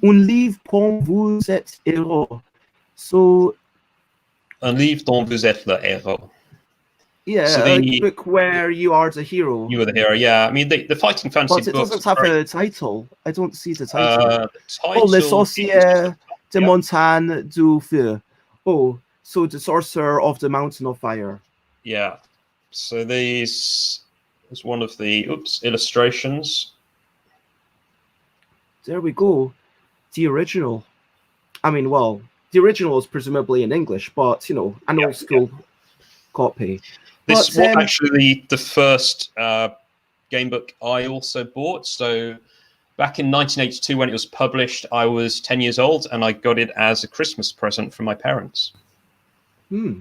livre dont vous êtes héros. So, Un livre dont vous êtes le héros. Yeah, so a book where you are the hero. You are the hero, yeah. I mean, the fighting fantasy books. But it doesn't have a title. I don't see the title. Le sorcier de montagne du feu. Oh, so the sorcerer of the mountain of fire. Yeah. So these is one of the illustrations. There we go. The original. I mean, well, the original is presumably in English, but, you know, an old school copy. This was actually the first game book I also bought. So back in 1982, when it was published, I was 10 years old, and I got it as a Christmas present from my parents. So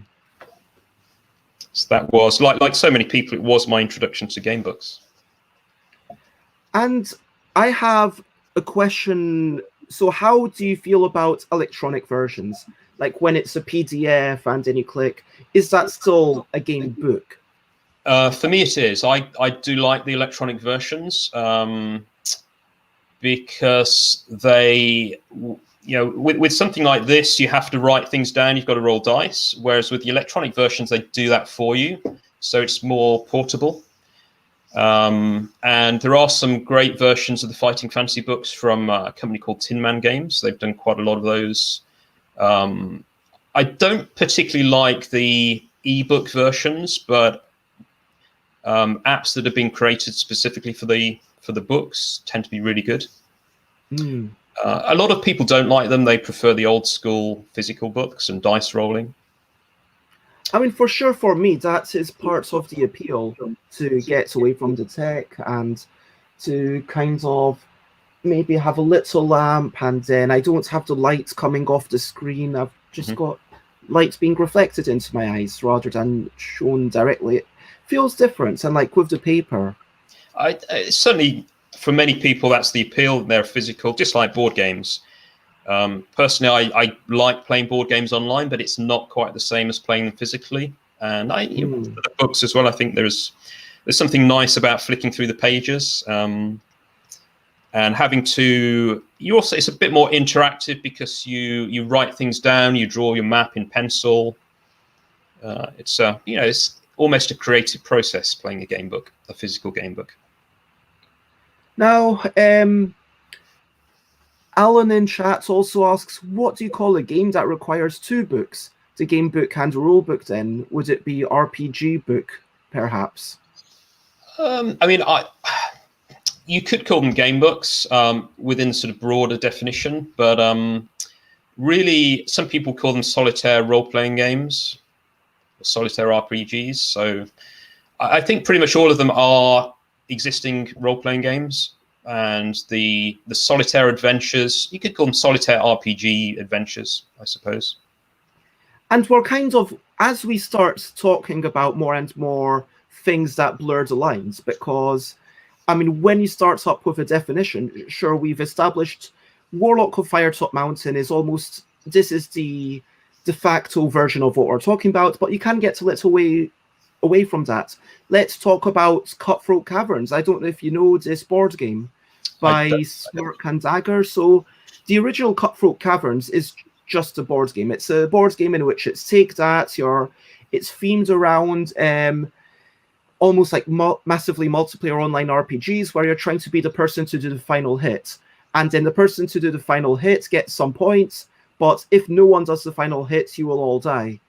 that was, like so many people, it was my introduction to game books. And I have a question. So how do you feel about electronic versions? Like when it's a PDF and then you click, is that still a game book? For me, it is. I do like the electronic versions because they, you know, with something like this, you have to write things down. You've got to roll dice. Whereas with the electronic versions, they do that for you. So it's more portable. And there are some great versions of the fighting fantasy books from a company called Tin Man Games. They've done quite a lot of those. I don't particularly like the ebook versions, but apps that have been created specifically for the books tend to be really good. A lot of people don't like them. They prefer the old school physical books and dice rolling. I mean, for sure, for me, that is part of the appeal, to get away from the tech and to kind of maybe have a little lamp, and then I don't have the light coming off the screen. I've just got light being reflected into my eyes rather than shown directly. It feels different, and like with the paper. Certainly, for many people, that's the appeal. They're physical, just like board games. Personally, I like playing board games online, but it's not quite the same as playing them physically. And the books as well, I think there's something nice about flicking through the pages and having to. It's a bit more interactive because you write things down, you draw your map in pencil. It's almost a creative process playing a game book, a physical game book. Now, Alan in chat also asks, what do you call a game that requires two books? The game book and the rule book, then? Would it be RPG book, perhaps? I mean, you could call them game books within sort of broader definition, but really, some people call them solitaire role-playing games, solitaire RPGs. So I think pretty much all of them are existing role-playing games. And the solitaire adventures, you could call them solitaire RPG adventures, I suppose. And we're kind of, as we start talking about more and more things that blur the lines, because, I mean, when you start up with a definition, sure, we've established Warlock of Firetop Mountain is almost, this is the de facto version of what we're talking about, but you can get a little way away from that. Let's talk about Cutthroat Caverns. I don't know if you know this board game by Smirk and Dagger. So the original Cutthroat Caverns is just a board game. It's a board game in which it's take that, it's themed around almost like massively multiplayer online RPGs where you're trying to be the person to do the final hit. And then the person to do the final hit gets some points, but if no one does the final hit, you will all die.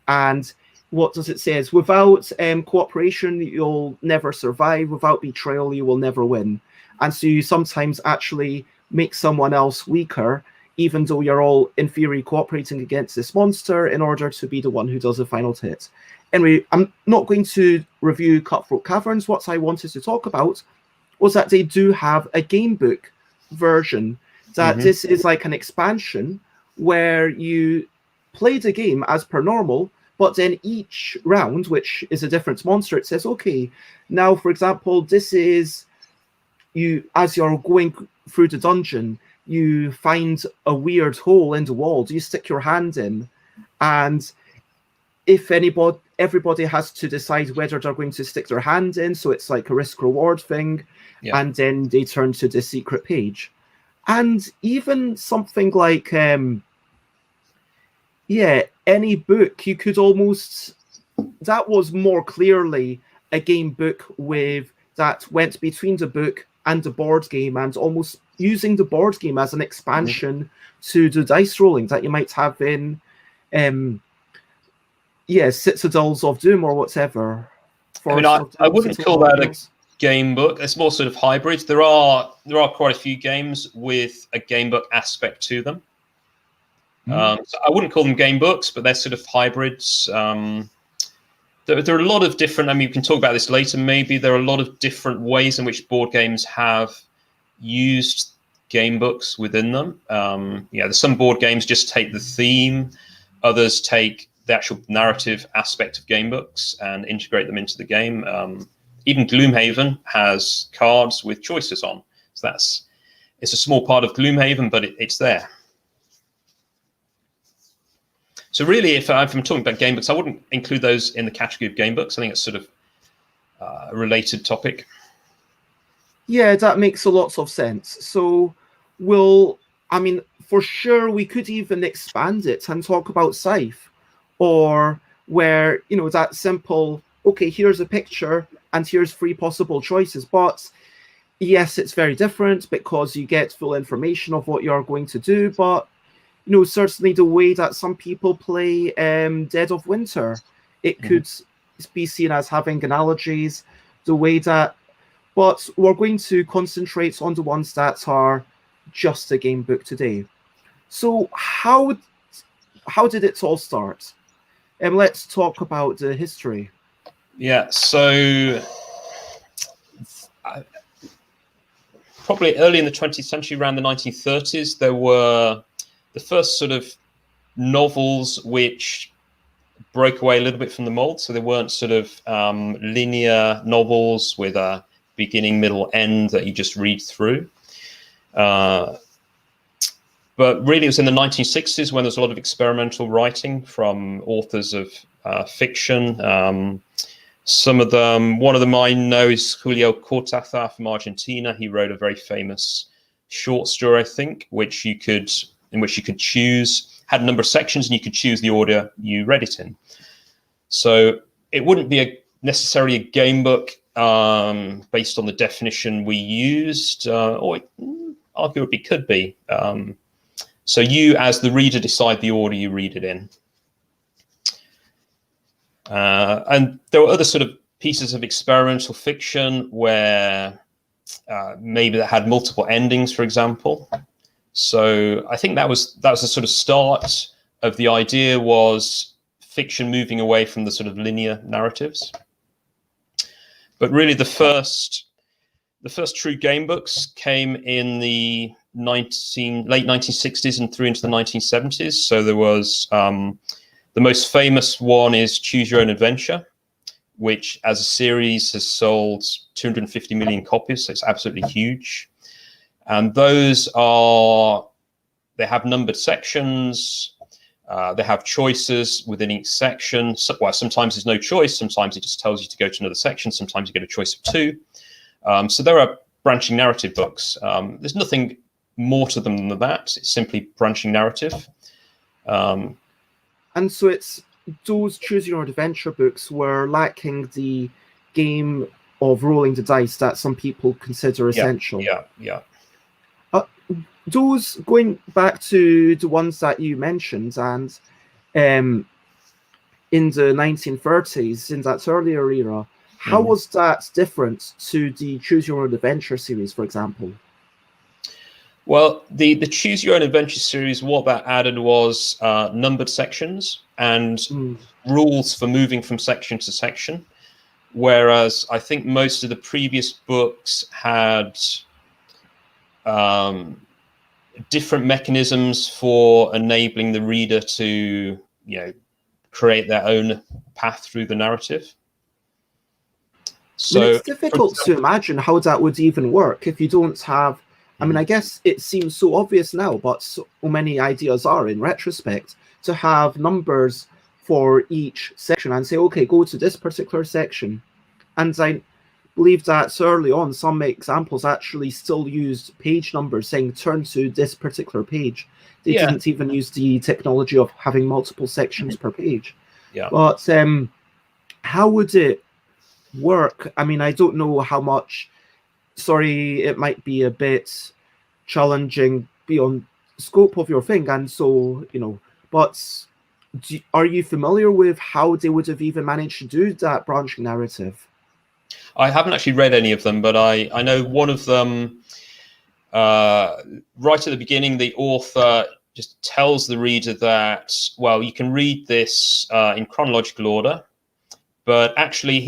And what does it say? Is without cooperation, you'll never survive. Without betrayal, you will never win. And so you sometimes actually make someone else weaker, even though you're all in theory cooperating against this monster in order to be the one who does the final hit. Anyway, I'm not going to review Cutthroat Caverns. What I wanted to talk about was that they do have a game book version, that this is like an expansion where you played a game as per normal, but then each round, which is a different monster, it says, okay, now, for example, this is you, as you're going through the dungeon, you find a weird hole in the wall. Do you stick your hand in? And if everybody has to decide whether they're going to stick their hand in, so it's like a risk reward thing, and then they turn to the secret page. And even something like any book, you could almost, that was more clearly a game book with that went between the book and the board game, and almost using the board game as an expansion to the dice rolling that you might have in Citadels of Doom or whatever. I wouldn't call that a game book. It's more sort of hybrid. There are quite a few games with a game book aspect to them. So I wouldn't call them game books, but they're sort of hybrids. There are a lot of different, I mean, we can talk about this later maybe, there are a lot of different ways in which board games have used game books within them. There's some board games just take the theme, others take the actual narrative aspect of game books and integrate them into the game. Even Gloomhaven has cards with choices on. So it's a small part of Gloomhaven, but it's there. So really, if I'm talking about game books, I wouldn't include those in the category of game books. I think it's sort of a related topic. Yeah, that makes a lot of sense. So for sure, we could even expand it and talk about Scythe, or where, that simple, okay, here's a picture and here's 3 possible choices. But yes, it's very different because you get full information of what you're going to do. But certainly the way that some people play Dead of Winter, it could be seen as having analogies, the way that, but we're going to concentrate on the ones that are just a game book today. So how did it all start? Let's talk about the history. Yeah, so probably early in the 20th century, around the 1930s, there were the first sort of novels which broke away a little bit from the mold. So they weren't sort of linear novels with a beginning, middle, end that you just read through. But really, it was in the 1960s when there's a lot of experimental writing from authors of fiction. Some of them, one of them I know is Julio Cortázar from Argentina. He wrote a very famous short story, I think, in which you could choose, had a number of sections, and you could choose the order you read it in. So it wouldn't be necessarily a game book based on the definition we used, or arguably could be. So you, as the reader, decide the order you read it in. And there were other sort of pieces of experimental fiction where maybe that had multiple endings, for example. So I think that was the sort of start of the idea, was fiction moving away from the sort of linear narratives. But really the first true game books came in the late 1960s and through into the 1970s. So there was the most famous one is Choose Your Own Adventure, which as a series has sold 250 million copies. So it's absolutely huge. And those they have numbered sections. They have choices within each section. So, well, sometimes there's no choice. Sometimes it just tells you to go to another section. Sometimes you get a choice of 2. So there are branching narrative books. There's nothing more to them than that. It's simply branching narrative. And so it's those Choose Your Own Adventure books were lacking the game of rolling the dice that some people consider essential. Yeah. Those, going back to the ones that you mentioned, and in the 1930s, in that earlier era, how was that different to the Choose Your Own Adventure series, for example? Well, the Choose Your Own Adventure series, what that added was numbered sections and rules for moving from section to section, whereas I think most of the previous books had different mechanisms for enabling the reader to, create their own path through the narrative. So it's difficult to imagine how that would even work if you don't have. I mean, I guess it seems so obvious now, but so many ideas are in retrospect, to have numbers for each section and say, okay, go to this particular section. And I believe that early on, some examples actually still used page numbers saying turn to this particular page. They didn't even use the technology of having multiple sections per page. Yeah. But how would it work? I mean, I don't know how much. Sorry, it might be a bit challenging beyond scope of your thing, and so but are you familiar with how they would have even managed to do that branching narrative? I haven't actually read any of them, but I know one of them. Right at the beginning, the author just tells the reader that, well, you can read this in chronological order. But actually,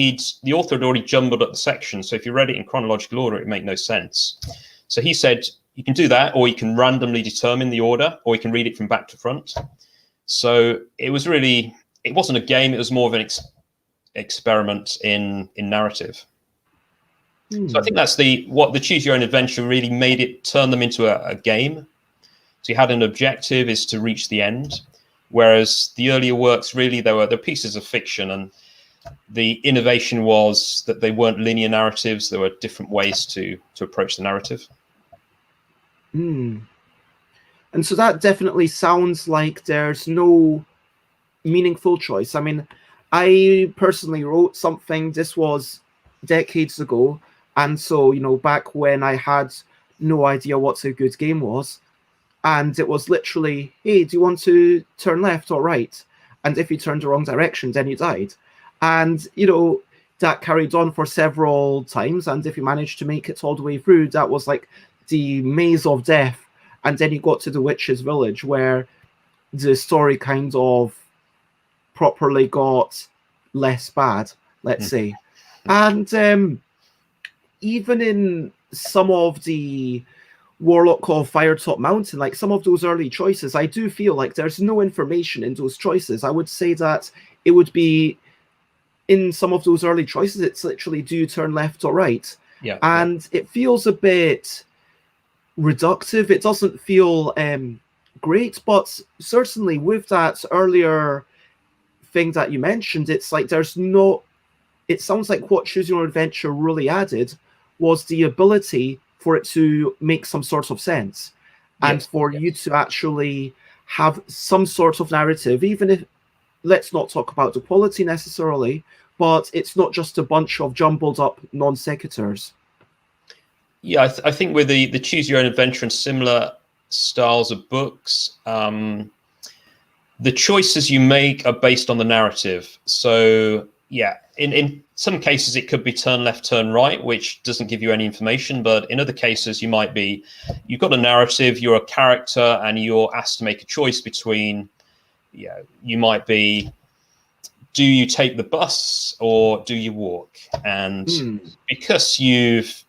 the author had already jumbled up the section. So if you read it in chronological order, it would make no sense. So he said, you can do that, or you can randomly determine the order, or you can read it from back to front. So it wasn't a game. It was more of an experiment in narrative. So I think that's what the Choose Your Own Adventure really made it turn them into a game. So you had an objective is to reach the end, whereas the earlier works, really, they're pieces of fiction, and the innovation was that they weren't linear narratives. There were different ways to approach the narrative. And so that definitely sounds like there's no meaningful choice. I mean, I personally wrote something, this was decades ago, and so, back when I had no idea what a good game was, and it was literally, hey, do you want to turn left or right? And if you turned the wrong direction, then you died. And, that carried on for several times. And if you managed to make it all the way through, that was like the maze of death. And then you got to the witch's village, where the story kind of properly got less bad, let's say. And even in some of the Warlock of Firetop Mountain, like some of those early choices, I do feel like there's no information in those choices. I would say that it would be, in some of those early choices, it's literally, do you turn left or right? And it feels a bit reductive. It doesn't feel great, but certainly with that earlier thing that you mentioned, it's like it sounds like what Choose Your Own Adventure really added was the ability for it to make some sort of sense, and for you to actually have some sort of narrative, even if, let's not talk about the quality necessarily, but it's not just a bunch of jumbled up non sequiturs. Yeah, I think with the Choose Your Own Adventure and similar styles of books, the choices you make are based on the narrative. So yeah, in some cases it could be turn left, turn right, which doesn't give you any information. But in other cases, you've got a narrative, you're a character, and you're asked to make a choice between, you might be, do you take the bus or do you walk? And because you've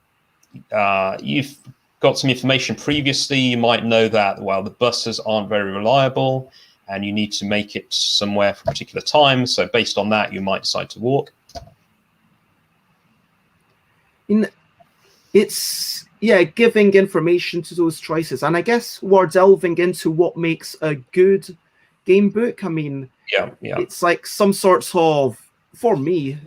got some information previously, you might know that, well, the buses aren't very reliable and you need to make it somewhere for a particular time. So based on that, you might decide to walk. It's, giving information to those choices. And I guess we're delving into what makes a good game book. I mean, it's like some sorts of, for me,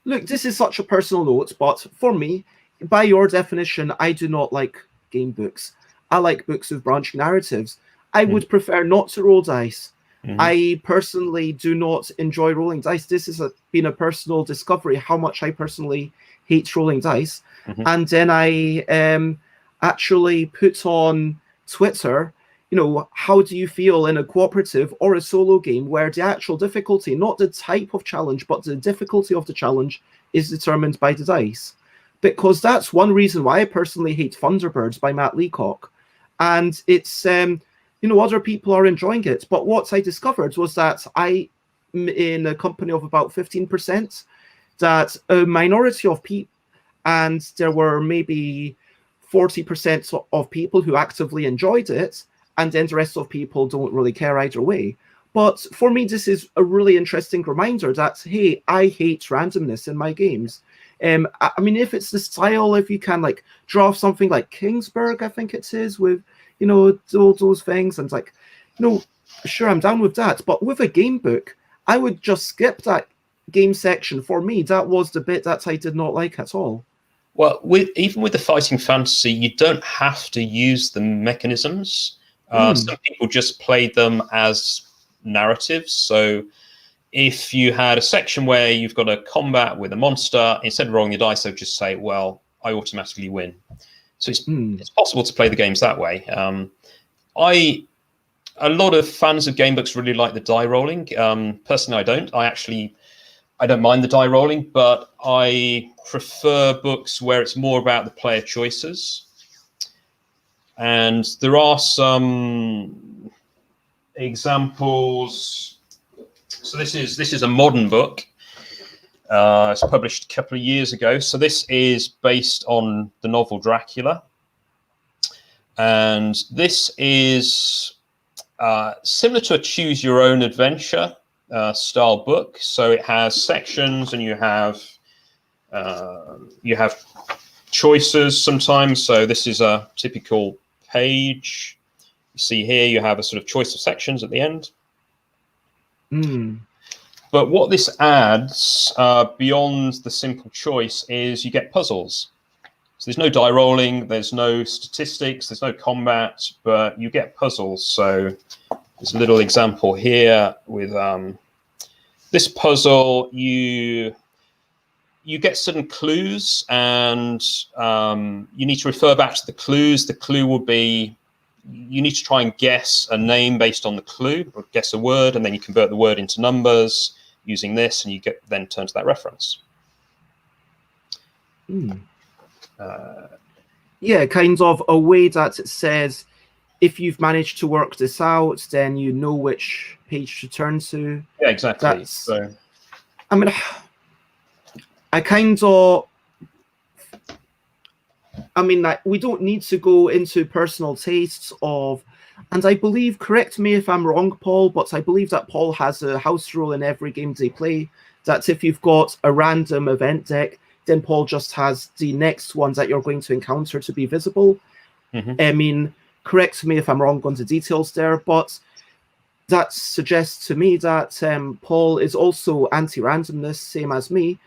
look, this is such a personal note, but for me, by your definition, I do not like game books. I like books with branching narratives. I would prefer not to roll dice. I personally do not enjoy rolling dice. This has been a personal discovery, how much I personally hate rolling dice. And then I actually put on Twitter, how do you feel in a cooperative or a solo game where the actual difficulty, not the type of challenge, but the difficulty of the challenge is determined by the dice? Because that's one reason why I personally hate Thunderbirds by Matt Leacock. And it's, other people are enjoying it. But what I discovered was that I'm in a company of about 15%, that a minority of people, and there were maybe 40% of people who actively enjoyed it, and then the rest of people don't really care either way. But for me, this is a really interesting reminder that, hey, I hate randomness in my games. I mean, if it's the style, if you can like draw something like Kingsburg, I think it is, with, you know, those things, and like, you know, sure, I'm down with that. But with a game book, I would just skip that game section. For me, that was the bit that I did not like at all. Well, even with the fighting fantasy, you don't have to use the mechanisms. Some people just play them as narratives. So if you had a section where you've got a combat with a monster, instead of rolling the dice, they'll just say, well, I automatically win. So it's possible to play the games that way. A lot of fans of game books really like the die rolling. Personally, I don't. I don't mind the die rolling, but I prefer books where it's more about the player choices. And there are some examples. So this is a modern book. It's published a couple of years ago. So this is based on the novel Dracula. And this is similar to a choose your own adventure style book. So it has sections, and you have choices sometimes. So this is a typical page. You see here you have a sort of choice of sections at the end. But what this adds beyond the simple choice is you get puzzles. So there's no die rolling, there's no statistics, there's no combat, but you get puzzles. So there's a little example here with this puzzle. You get certain clues, and you need to refer back to the clues. The clue will be, you need to try and guess a name based on the clue, or guess a word, and then you convert the word into numbers using this, and you then turn to that reference. Yeah, kind of a way that it says, if you've managed to work this out, then you know which page to turn to. Yeah, exactly. So, I mean, like, we don't need to go into personal tastes of, and I believe, correct me if I'm wrong, Paul, but I believe that Paul has a house rule in every game they play, that if you've got a random event deck, then Paul just has the next ones that you're going to encounter to be visible. I mean, correct me if I'm wrong on the details there, but that suggests to me that Paul is also anti-randomness, same as me,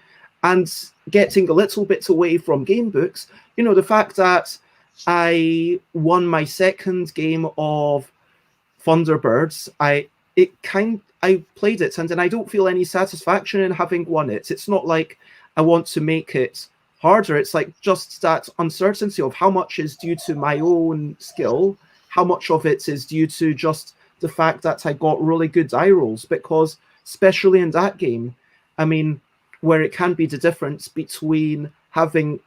and getting a little bit away from game books. You know, the fact that I won my second game of Thunderbirds, I played it, and then I don't feel any satisfaction in having won it. It's not like I want to make it harder. It's like just that uncertainty of how much is due to my own skill, how much of it is due to just the fact that I got really good die rolls. Because especially in that game, I mean, where it can be the difference between having,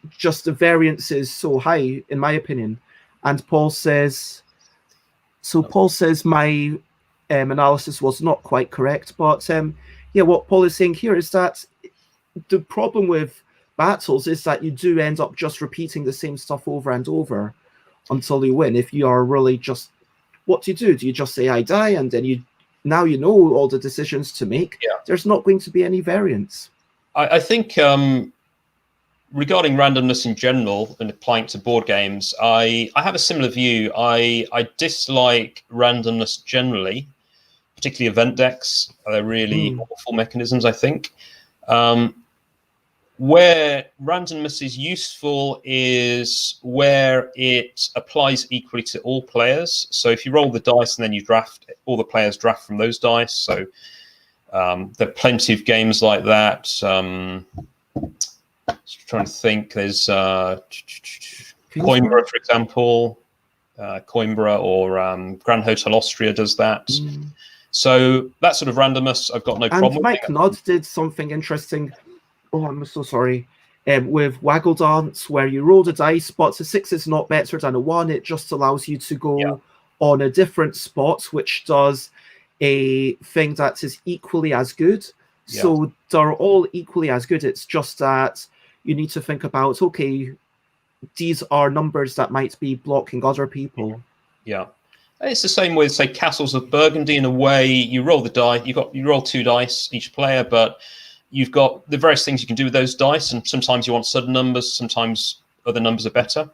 just the variance is so high, in my opinion. And Paul says my analysis was not quite correct, but what Paul is saying here is that the problem with battles is that you do end up just repeating the same stuff over and over until you win. If you are really just, what do? Do you just say I die, and then now you know all the decisions to make? There's not going to be any variance. I think regarding randomness in general and applying it to board games, I have a similar view. I dislike randomness generally, particularly event decks. They're really awful mechanisms, I think. Where randomness is useful is where it applies equally to all players. So if you roll the dice and then you draft, all the players draft from those dice. So there are plenty of games like that. Trying to think, there's Coimbra, for example. Coimbra or Grand Hotel Austria does that. So that sort of randomness, I've got no problem with. Mike Nudd did something interesting. Oh, I'm so sorry. With Waggle Dance, where you roll the dice, but a 6 is not better than a 1. It just allows you to go on a different spot, which does a thing that is equally as good. So they're all equally as good. It's just that you need to think about, okay, these are numbers that might be blocking other people. Yeah. It's the same with, say, Castles of Burgundy. In a way, you roll the die. You roll 2 dice each player, but you've got the various things you can do with those dice, and sometimes you want sudden numbers, sometimes other numbers are better.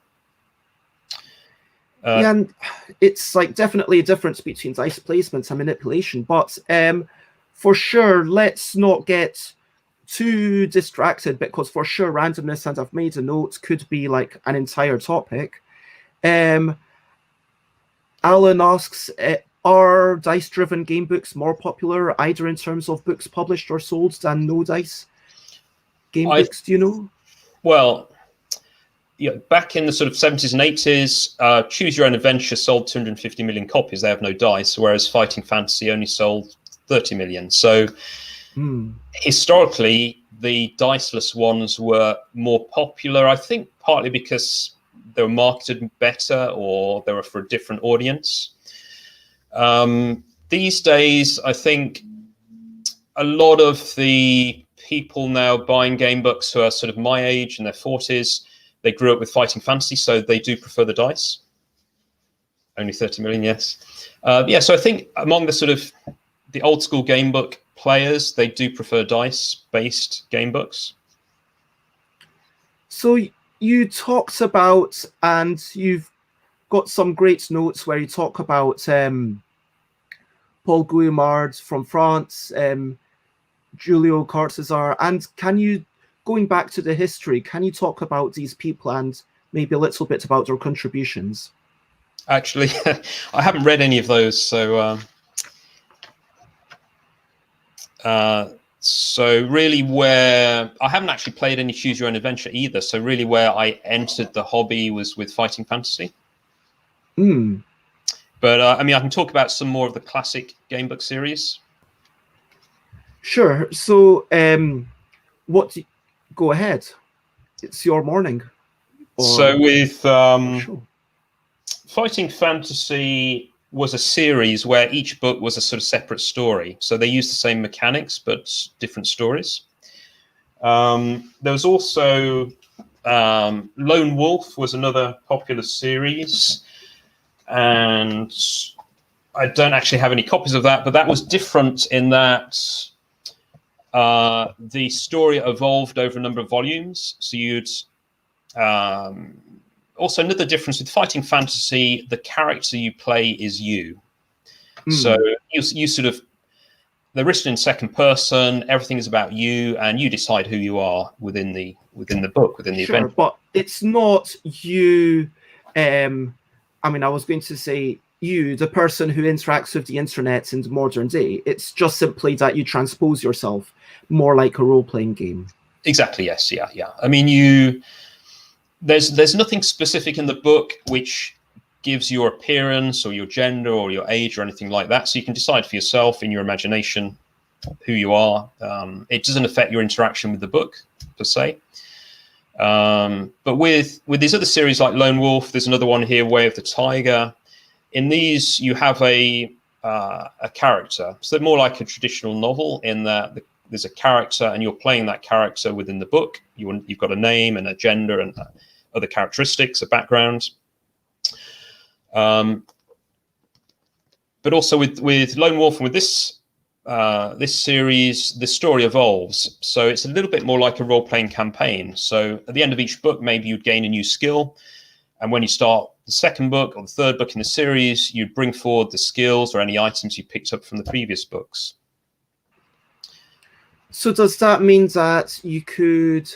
Yeah, and it's like definitely a difference between dice placements and manipulation. But for sure, let's not get too distracted, because for sure randomness, and I've made a note, could be like an entire topic. Alan asks, are dice-driven game books more popular, either in terms of books published or sold, than no dice game books? Do you know? Well, yeah, back in the sort of 70s and 80s, Choose Your Own Adventure sold 250 million copies. They have no dice, whereas Fighting Fantasy only sold 30 million. So historically, the diceless ones were more popular, I think partly because they were marketed better or they were for a different audience. These days, I think a lot of the people now buying game books who are sort of my age, in their 40s, they grew up with Fighting Fantasy, so they do prefer the dice. Only 30 million, yes. Yeah, so I think among the sort of the old school game book players, they do prefer dice-based game books. So you talked about, and you've got some great notes where you talk about Paul Guimard from France, Julio Cortázar, and can you, going back to the history, can you talk about these people and maybe a little bit about their contributions? Actually, I haven't read any of those, so really where I haven't actually played any Choose Your Own Adventure either. So really where I entered the hobby was with Fighting Fantasy. But I mean, I can talk about some more of the classic gamebook series. Sure. So go ahead. It's your morning. So with Fighting Fantasy was a series where each book was a sort of separate story. So they used the same mechanics, but different stories. There was also Lone Wolf was another popular series. And I don't actually have any copies of that, but that was different in that the story evolved over a number of volumes. So you'd also another difference with Fighting Fantasy, the character you play is you. So you sort of, they're written in second person, everything is about you, and you decide who you are within the book, within the event. But it's not you. I mean, I was going to say you, the person who interacts with the internet in the modern day. It's just simply that you transpose yourself more like a role-playing game. Exactly, yes, yeah. I mean, there's nothing specific in the book which gives your appearance or your gender or your age or anything like that. So you can decide for yourself in your imagination who you are. It doesn't affect your interaction with the book, per se. But with these other series like Lone Wolf, there's another one here, Way of the Tiger. In these, you have a character. So they're more like a traditional novel in that there's a character and you're playing that character within the book. You've got a name and a gender and other characteristics, a background. But also with Lone Wolf and with this series, the story evolves. So it's a little bit more like a role-playing campaign. So at the end of each book, maybe you'd gain a new skill. And when you start the second book or the third book in the series, you'd bring forward the skills or any items you picked up from the previous books. So does that mean that you could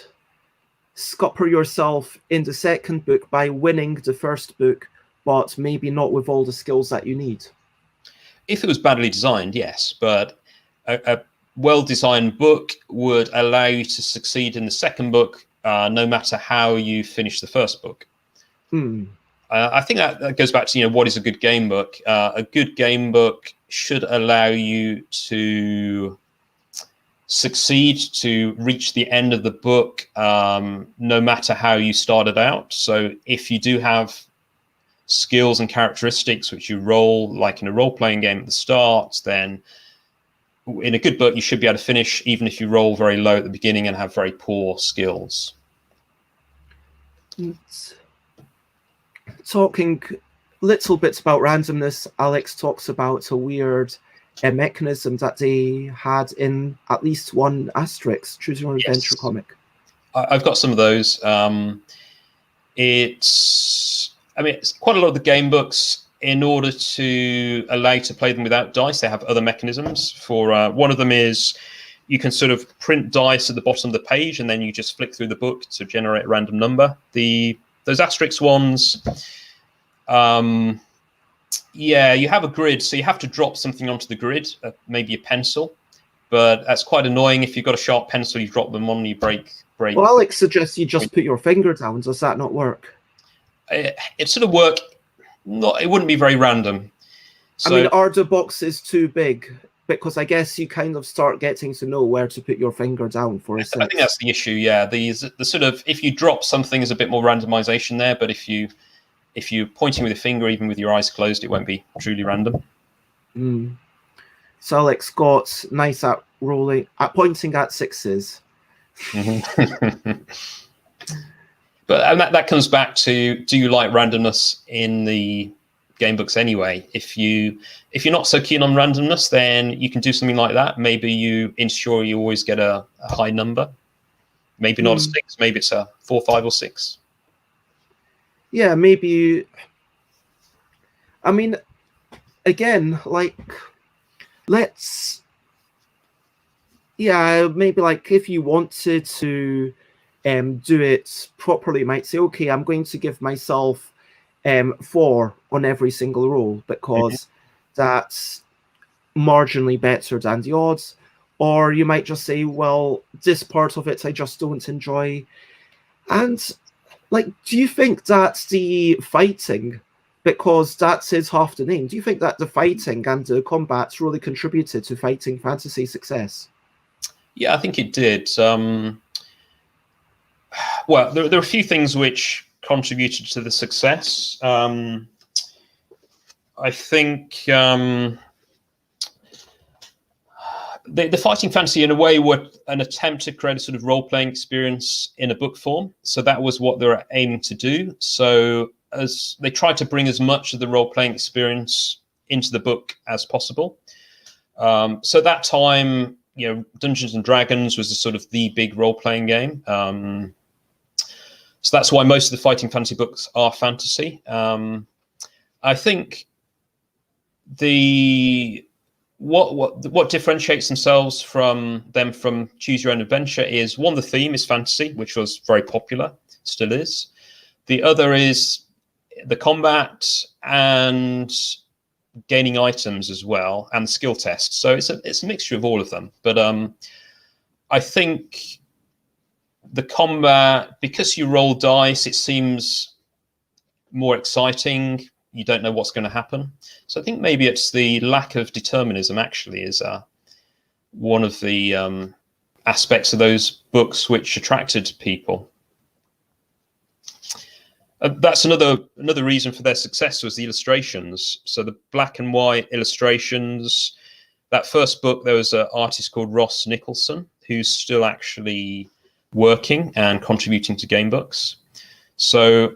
scupper yourself in the second book by winning the first book, but maybe not with all the skills that you need? If it was badly designed, yes, but a well-designed book would allow you to succeed in the second book, no matter how you finish the first book. I think that goes back to what is a good game book. A good game book should allow you to succeed, to reach the end of the book, no matter how you started out. So if you do have skills and characteristics which you roll like in a role-playing game at the start, then in a good book you should be able to finish even if you roll very low at the beginning and have very poor skills. talking little bits about randomness, Alex talks about a weird mechanism that they had in at least one Asterix Choose Your Own Adventure comic. I've got some of those. It's quite a lot of the game books. In order to allow you to play them without dice, they have other mechanisms. For one of them is you can sort of print dice at the bottom of the page, and then you just flick through the book to generate a random number. Those Asterix ones, you have a grid, so you have to drop something onto the grid, maybe a pencil. But that's quite annoying. If you've got a sharp pencil, you drop them on, you break. Well, Alex suggests you just put your finger down. Does that not work? It sort of work. It wouldn't be very random. So, I mean, are the boxes too big? Because I guess you kind of start getting to know where to put your finger down for a sec. I think that's the issue. Yeah, the sort of, if you drop something, there's a bit more randomization there. But if you're pointing with a finger, even with your eyes closed, it won't be truly random. So Alex got nice at pointing at sixes. But that comes back to, do you like randomness in the game books anyway? If you're not so keen on randomness, then you can do something like that. Maybe you ensure you always get a high number. Maybe not a 6. Maybe it's a 4, 5, or 6. Yeah, maybe. I mean, again, like, maybe like if you wanted to do it properly, you might say, okay, I'm going to give myself 4 on every single roll because that's marginally better than the odds. Or you might just say, well, this part of it I just don't enjoy. And like, do you think that the fighting, because that is half the name, do you think that the fighting and the combats really contributed to Fighting Fantasy success? Yeah, I think it did. Well, there are a few things which contributed to the success. I think the Fighting Fantasy, in a way, were an attempt to create a sort of role-playing experience in a book form. So that was what they were aiming to do. So as they tried to bring as much of the role-playing experience into the book as possible. So that time, Dungeons and Dragons was the big role-playing game. So that's why most of the Fighting Fantasy books are fantasy. I think what differentiates themselves from Choose Your Own Adventure is, one, the theme is fantasy, which was very popular, still is. The other is the combat and gaining items as well, and the skill tests. So it's a mixture of all of them. But I think the combat, because you roll dice, it seems more exciting. You don't know what's going to happen. So I think maybe it's the lack of determinism actually is one of the aspects of those books which attracted people. That's another reason for their success was the illustrations. So the black and white illustrations. That first book, there was an artist called Ross Nicholson, who's still actually working and contributing to game books. So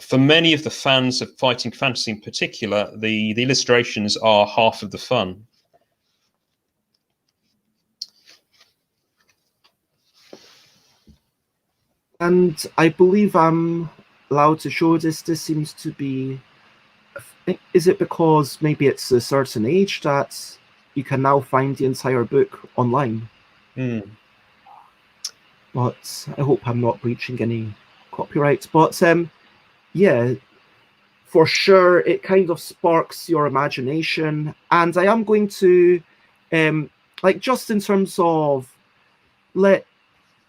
for many of the fans of Fighting Fantasy in particular, the illustrations are half of the fun. And I believe I'm allowed to show this. This seems to be... Is it because maybe it's a certain age that you can now find the entire book online? But I hope I'm not breaching any copyright. But yeah, for sure, it kind of sparks your imagination. And I am going to, just in terms of, let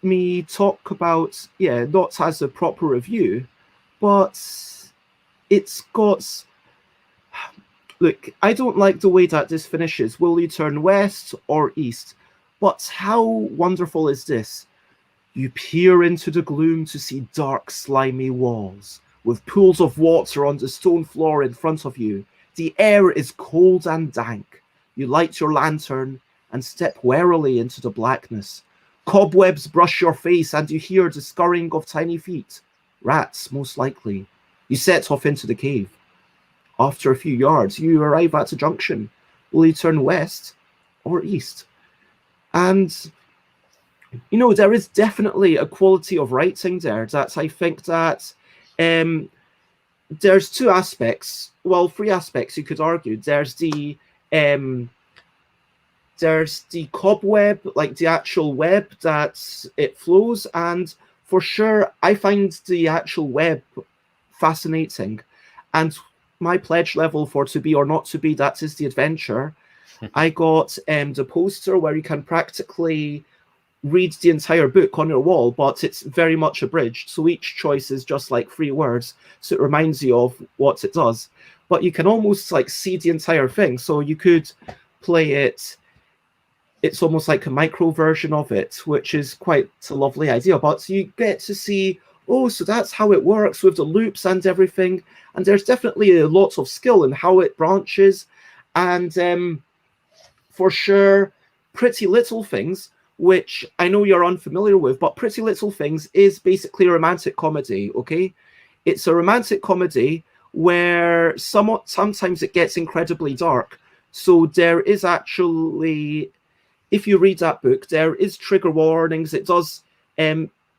me talk about, not as a proper review, but it's got... Look, I don't like the way that this finishes. Will you turn west or east? But how wonderful is this? You peer into the gloom to see dark, slimy walls, with pools of water on the stone floor in front of you. The air is cold and dank. You light your lantern and step warily into the blackness. Cobwebs brush your face and you hear the scurrying of tiny feet. Rats, most likely. You set off into the cave. After a few yards, you arrive at a junction. Will you turn west or east? And, you know, there is definitely a quality of writing there that I think that there's two aspects, well, three aspects you could argue. There's the cobweb, like the actual web that it flows, and for sure I find the actual web fascinating. And my pledge level for to be or not to be, that is the adventure. I got the poster where you can practically read the entire book on your wall, but it's very much abridged, so each choice is just like 3 words, so it reminds you of what it does, but you can almost like see the entire thing, so you could play it. It's almost like a micro version of it, which is quite a lovely idea. But you get to see, oh, so that's how it works with the loops and everything, and there's definitely a lot of skill in how it branches. And for sure, Pretty Little Things, which I know you're unfamiliar with, but Pretty Little Things is basically a romantic comedy, okay? It's a romantic comedy where sometimes it gets incredibly dark. So there is actually, if you read that book, there is trigger warnings. It does,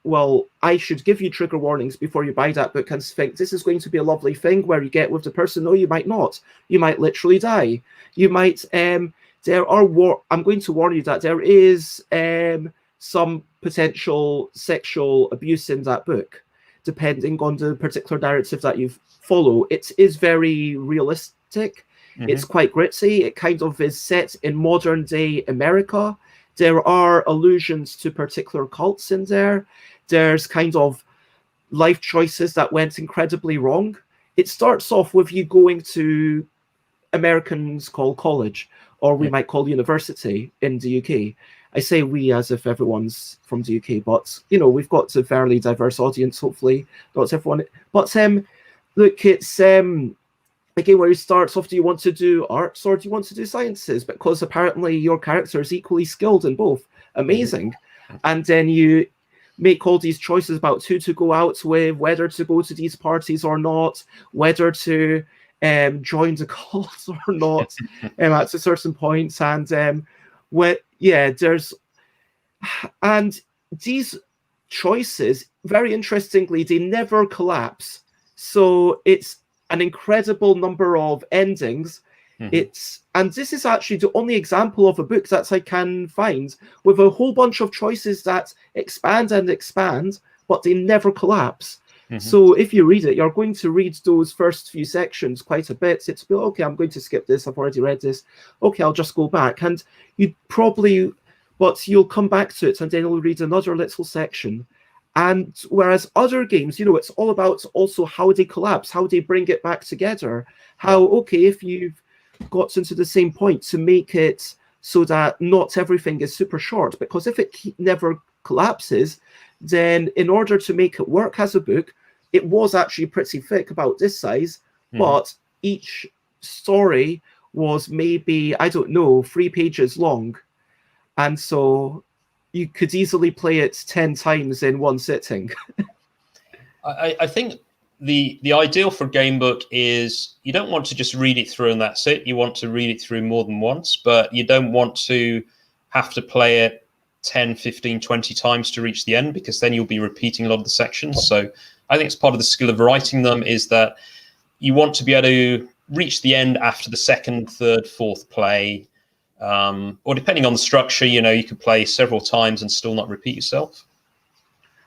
well, I should give you trigger warnings before you buy that book and think this is going to be a lovely thing where you get with the person. No, you might not. You might literally die. You might, I'm going to warn you that there is some potential sexual abuse in that book, depending on the particular narrative that you follow. It is very realistic. Mm-hmm. It's quite gritty. It kind of is set in modern day America. There are allusions to particular cults in there. There's kind of life choices that went incredibly wrong. It starts off with you going to Americans call college, or we might call university in the UK. I say we as if everyone's from the UK, but, you know, we've got a fairly diverse audience, hopefully. Not everyone. But look, it's again where you start off. Do you want to do arts or do you want to do sciences? Because apparently your character is equally skilled in both. Amazing. And then you make all these choices about who to go out with, whether to go to these parties or not, whether to join the cult or not at a certain point. And and these choices, very interestingly, they never collapse. So it's an incredible number of endings. And this is actually the only example of a book that I can find with a whole bunch of choices that expand and expand, but they never collapse. So if you read it, you're going to read those first few sections quite a bit. It's okay, I'm going to skip this. I've already read this. Okay, I'll just go back. And but you'll come back to it and then you'll read another little section. And whereas other games, you know, it's all about also how they collapse, how they bring it back together. How, okay, if you've got into the same point, to make it so that not everything is super short, because if it never collapses, then in order to make it work as a book, it was actually pretty thick, about this size, but each story was maybe, I don't know, 3 pages long. And so you could easily play it 10 times in one sitting. I think the ideal for a game book is you don't want to just read it through and that's it. You want to read it through more than once, but you don't want to have to play it 10, 15, 20 times to reach the end, because then you'll be repeating a lot of the sections. So I think it's part of the skill of writing them is that you want to be able to reach the end after the second, third, fourth play, or depending on the structure, you know, you could play several times and still not repeat yourself.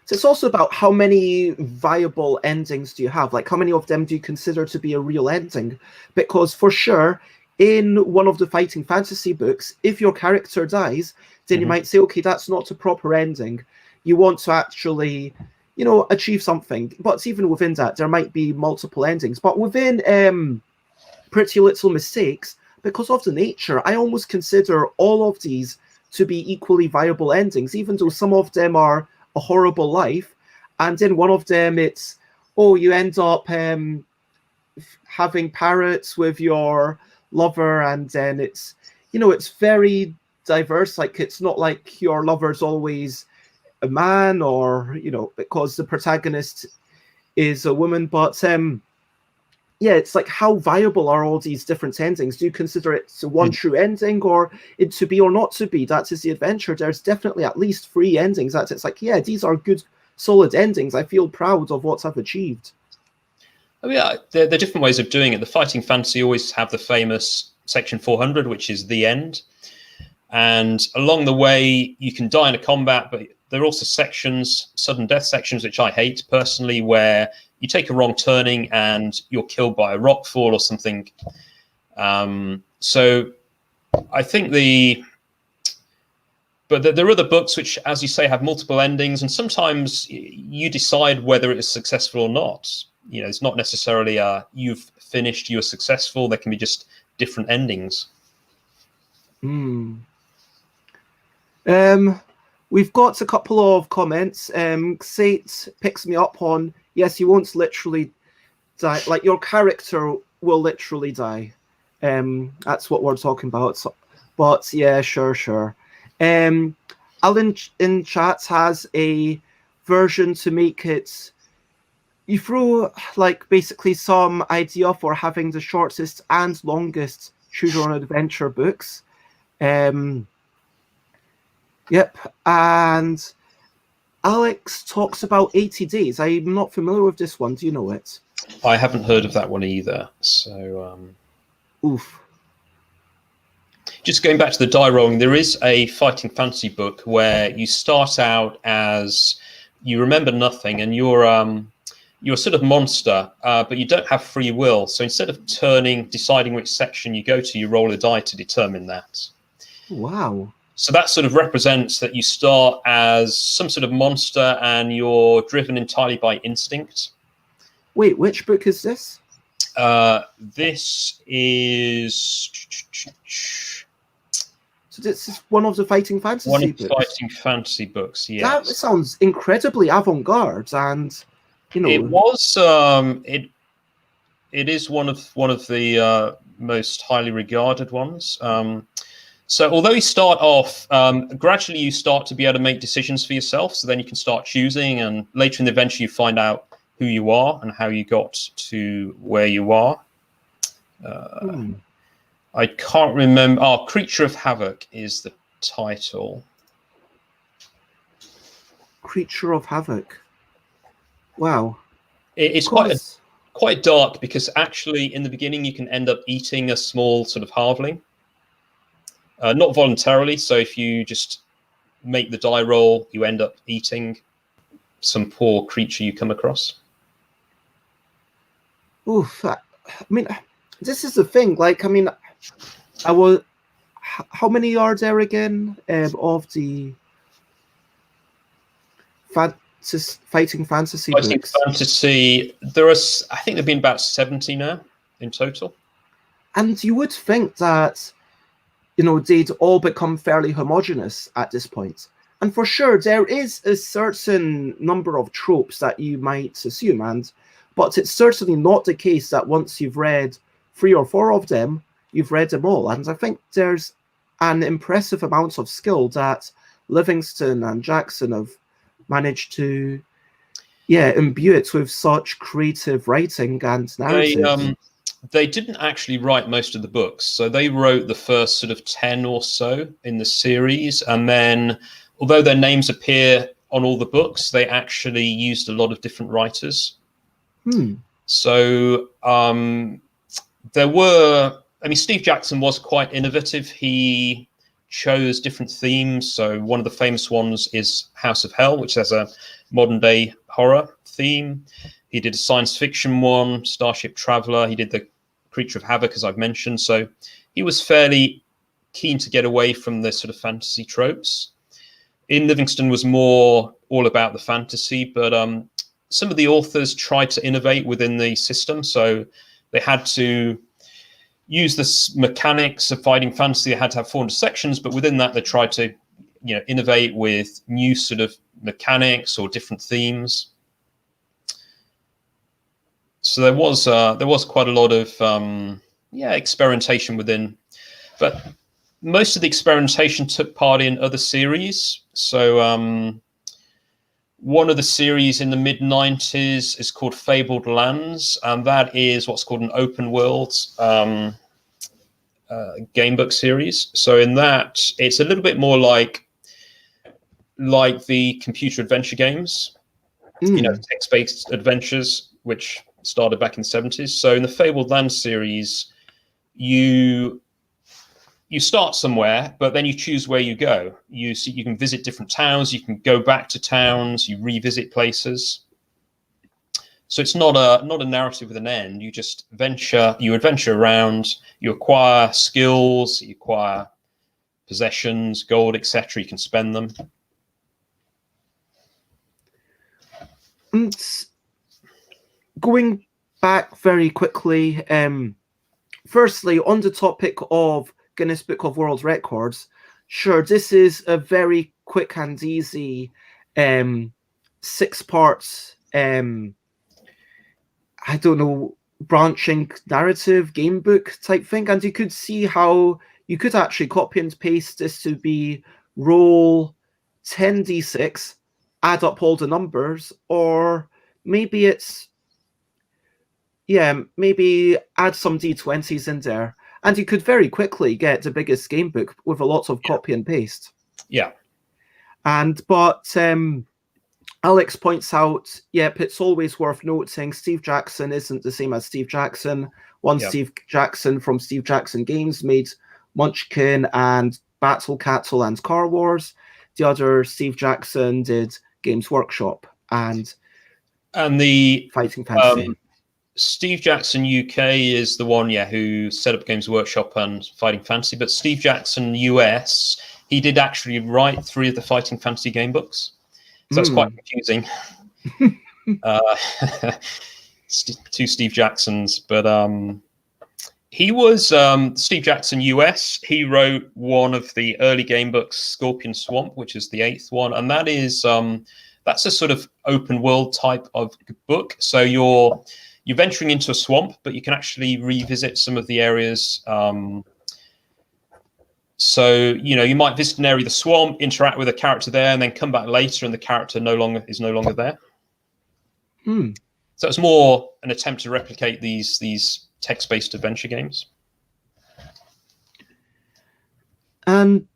So it's also about how many viable endings do you have? Like, how many of them do you consider to be a real ending? Because for sure, in one of the fighting fantasy books, if your character dies, then you might say, okay, that's not a proper ending. You want to actually, you know, achieve something. But even within that, there might be multiple endings. But within Pretty Little Mistakes, because of the nature, I almost consider all of these to be equally viable endings, even though some of them are a horrible life. And then one of them, it's, oh, you end up having parrots with your lover, and then it's, you know, it's very diverse. Like, it's not like your lover's always a man, or, you know, because the protagonist is a woman. But yeah, it's like, how viable are all these different endings? Do you consider it one true ending, or it to be or not to be? That is the adventure. There's definitely at least 3 endings that it's like, yeah, these are good, solid endings. I feel proud of what I've achieved. Oh yeah, there are different ways of doing it. The Fighting Fantasy always have the famous section 400, which is the end. And along the way, you can die in a combat, but there are also sections, sudden death sections, which I hate personally, where you take a wrong turning and you're killed by a rockfall or something. So I think but there are other books which, as you say, have multiple endings, and sometimes you decide whether it is successful or not. You know, it's not necessarily you've finished, you're successful. There can be just different endings. We've got a couple of comments. Sate picks me up on, yes, you won't literally die. Like, your character will literally die. That's what we're talking about. So, but yeah, sure. Alan in chat has a version to make it, you throw like basically some idea for having the shortest and longest choose your own adventure books. Yep, and Alex talks about 80 days. I'm not familiar with this one. Do you know it? I haven't heard of that one either. So, oof. Just going back to the die rolling, there is a Fighting Fantasy book where you start out as you remember nothing, and you're a sort of monster, but you don't have free will. So instead of deciding which section you go to, you roll a die to determine that. Wow. So that sort of represents that you start as some sort of monster and you're driven entirely by instinct. Wait, which book is this? This is... So this is one of the Fighting Fantasy books? One of the Fighting Fantasy books, yes. That sounds incredibly avant-garde, and, you know... It was... It is one of the most highly regarded ones. So although you start off, gradually you start to be able to make decisions for yourself. So then you can start choosing, and later in the adventure you find out who you are and how you got to where you are. I can't remember. Oh, Creature of Havoc is the title. Creature of Havoc. Wow. It's quite dark, because actually in the beginning you can end up eating a small sort of halfling. Not voluntarily, so if you just make the die roll, you end up eating some poor creature you come across. Oof. I mean, this is the thing. Like, I mean, how many are there again of the Fighting Fantasy books? Fighting Fantasy, there are, I think there've been about 70 now in total. And you would think that, you know, they'd all become fairly homogenous at this point. And for sure, there is a certain number of tropes that you might assume, but it's certainly not the case that once you've read 3 or 4 of them, you've read them all. And I think there's an impressive amount of skill that Livingston and Jackson have managed to, imbue it with such creative writing and narrative. They didn't actually write most of the books. So they wrote the first sort of 10 or so in the series. And then, although their names appear on all the books, they actually used a lot of different writers. So there were, I mean, Steve Jackson was quite innovative. He chose different themes. So one of the famous ones is House of Hell, which has a modern day horror theme. He did a science fiction one, Starship Traveler. He did the Creature of Havoc, as I've mentioned. So he was fairly keen to get away from the sort of fantasy tropes. In Livingston was more all about the fantasy, but some of the authors tried to innovate within the system. So they had to use the mechanics of Fighting Fantasy. They had to have 400 sections, but within that they tried to, you know, innovate with new sort of mechanics or different themes. So there was quite a lot of experimentation within, but most of the experimentation took part in other series. So One of the series in the mid-90s is called Fabled Lands, and that is what's called an open world gamebook series. So in that, it's a little bit more like the computer adventure games, text-based adventures, which started back in the 70s. So in the Fabled Lands series, you start somewhere, but then you choose where you go. You can visit different towns, you can go back to towns, you revisit places. So it's not a narrative with an end. You just adventure around, you acquire skills, you acquire possessions, gold, etc. You can spend them. Going back very quickly, firstly, on the topic of Guinness Book of World Records, sure, this is a very quick and easy 6 parts, I don't know, branching narrative game book type thing, and you could see how you could actually copy and paste this to be roll 10d6, add up all the numbers, or maybe it's, maybe add some d20s in there, and you could very quickly get the biggest game book with a lot of copy and paste. Yeah. But Alex points out, it's always worth noting Steve Jackson isn't the same as Steve Jackson. Steve Jackson from Steve Jackson Games made Munchkin and Battle Cattle and Car Wars. The other Steve Jackson did Games Workshop and the Fighting Fantasy. Steve Jackson UK is the one, who set up Games Workshop and Fighting Fantasy. But Steve Jackson US, he did actually write 3 of the Fighting Fantasy game books. So that's quite confusing. 2 Steve Jacksons, but he was Steve Jackson US. He wrote one of the early game books, Scorpion Swamp, which is the 8th one, and that is that's a sort of open world type of book. So you're venturing into a swamp, but you can actually revisit some of the areas. So, you might visit an area of the swamp, interact with a character there, and then come back later and the character is no longer there. So it's more an attempt to replicate these text-based adventure games. And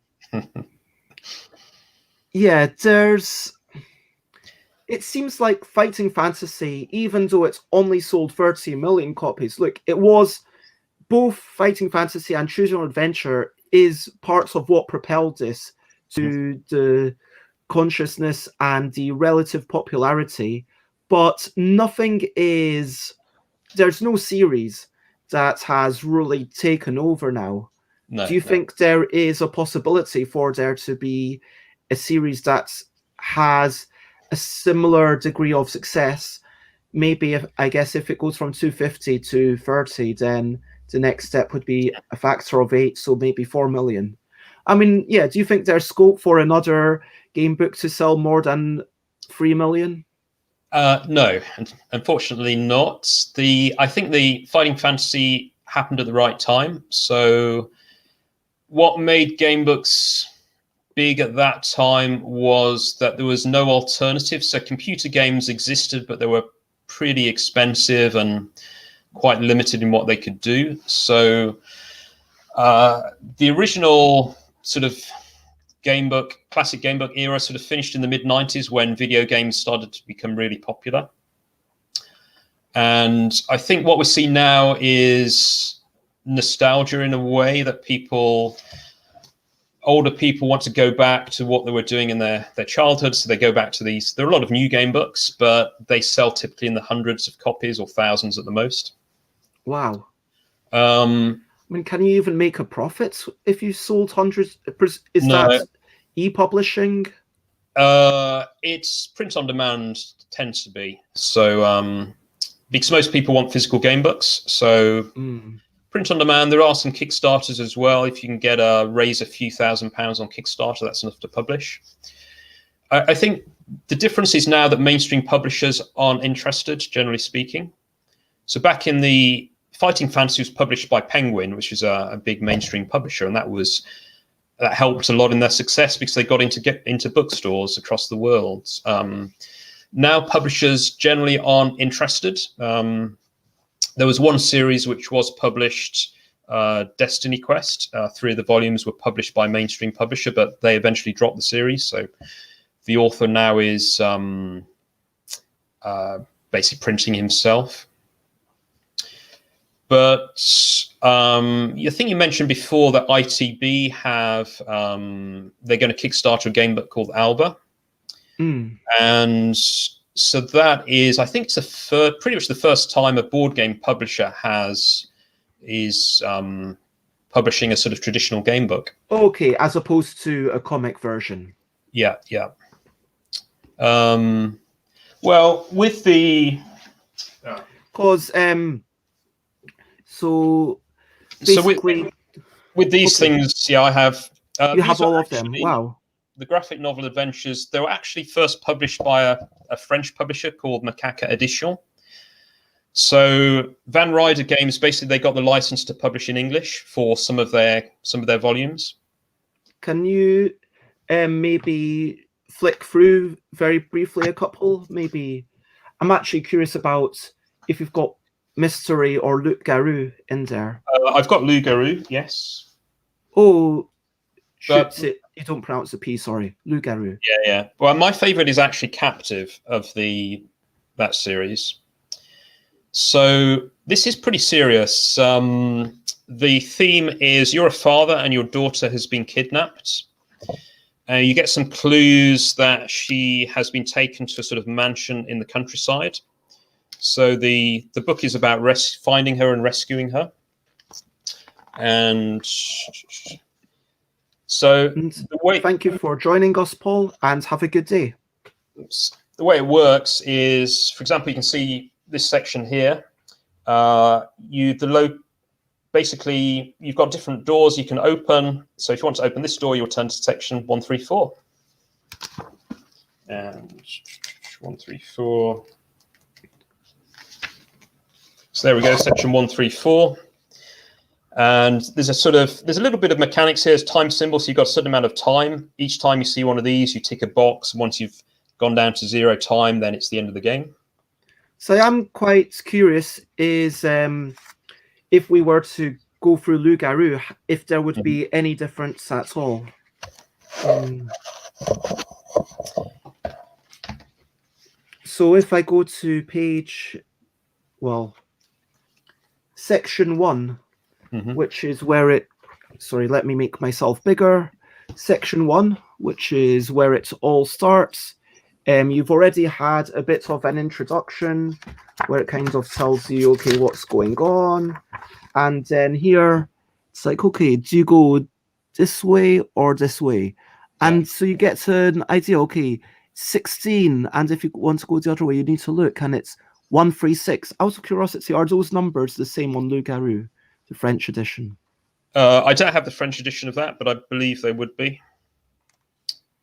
it seems like Fighting Fantasy, even though it's only sold 30 million copies, look, it was both Fighting Fantasy and Choose Your Own Adventure is parts of what propelled this to the consciousness and the relative popularity, but there's no series that has really taken over now. Do you think there is a possibility for there to be a series that has a similar degree of success? Maybe if it goes from 250 to 30, then the next step would be a factor of 8, so maybe 4 million. I mean, do you think there's scope for another game book to sell more than 3 million? No, unfortunately not. I think the Fighting Fantasy happened at the right time. So what made game books big at that time was that there was no alternative. So computer games existed, but they were pretty expensive and quite limited in what they could do. So the original sort of classic game book era sort of finished in the mid-90s when video games started to become really popular. And I think what we see now is nostalgia in a way, that older people want to go back to what they were doing in their childhood. So they go back to these. There are a lot of new game books, but they sell typically in the hundreds of copies or thousands at the most. Wow. I mean, can you even make a profit if you sold hundreds? Is that e-publishing? It's print on demand tends to be. So because most people want physical game books. So print on demand, there are some Kickstarters as well. If you can raise a few £1,000s on Kickstarter, that's enough to publish. I think the difference is now that mainstream publishers aren't interested, generally speaking. So back in the Fighting Fantasy was published by Penguin, which is a big mainstream publisher, and that was that helped a lot in their success because they got into bookstores across the world. Now publishers generally aren't interested. There was one series which was published, Destiny Quest. 3 of the volumes were published by a mainstream publisher, but they eventually dropped the series. So the author now is basically printing himself. But I think you mentioned before that ITB have, they're going to kickstart a game book called Alba. And so that is, I think it's pretty much the first time a board game publisher is publishing a sort of traditional game book. Okay, as opposed to a comic version. Yeah. Well, with the... Because, so basically... with these things, yeah, I have... you have all of them, wow. The graphic novel adventures, they were actually first published by a French publisher called Macaca Edition. So Van Ryder Games, basically, they got the license to publish in English for some of their volumes. Can you maybe flick through very briefly a couple? Maybe I'm actually curious about if you've got Mystery or Loup Garou in there. I've got Loup Garou, yes. Oh, shoots it. You don't pronounce the P, sorry. Loup Garou. Yeah. Well, my favorite is actually Captive of that series. So this is pretty serious. The theme is you're a father and your daughter has been kidnapped. You get some clues that she has been taken to a sort of mansion in the countryside. So the book is about finding her and rescuing her. And so thank you for joining us, Paul, and have a good day. The way it works is, for example, you can see this section here. Basically, you've got different doors you can open. So if you want to open this door, you'll turn to section 134. And 134. So there we go, section 134. And there's a little bit of mechanics here. There's time symbols. So you've got a certain amount of time. Each time you see one of these, you tick a box. Once you've gone down to 0 time, then it's the end of the game. So I'm quite curious is if we were to go through Loup Garou, if there would be any difference at all. So if I go to page, section 1, which is where let me make myself bigger. Section 1, which is where it all starts. You've already had a bit of an introduction where it kind of tells you, okay, what's going on. And then here, it's like, okay, do you go this way or this way? And so you get an idea, okay, 16. And if you want to go the other way, you need to look. And it's 136. Out of curiosity, are those numbers the same on Loup Garou, the French edition? I don't have the French edition of that, but I believe they would be.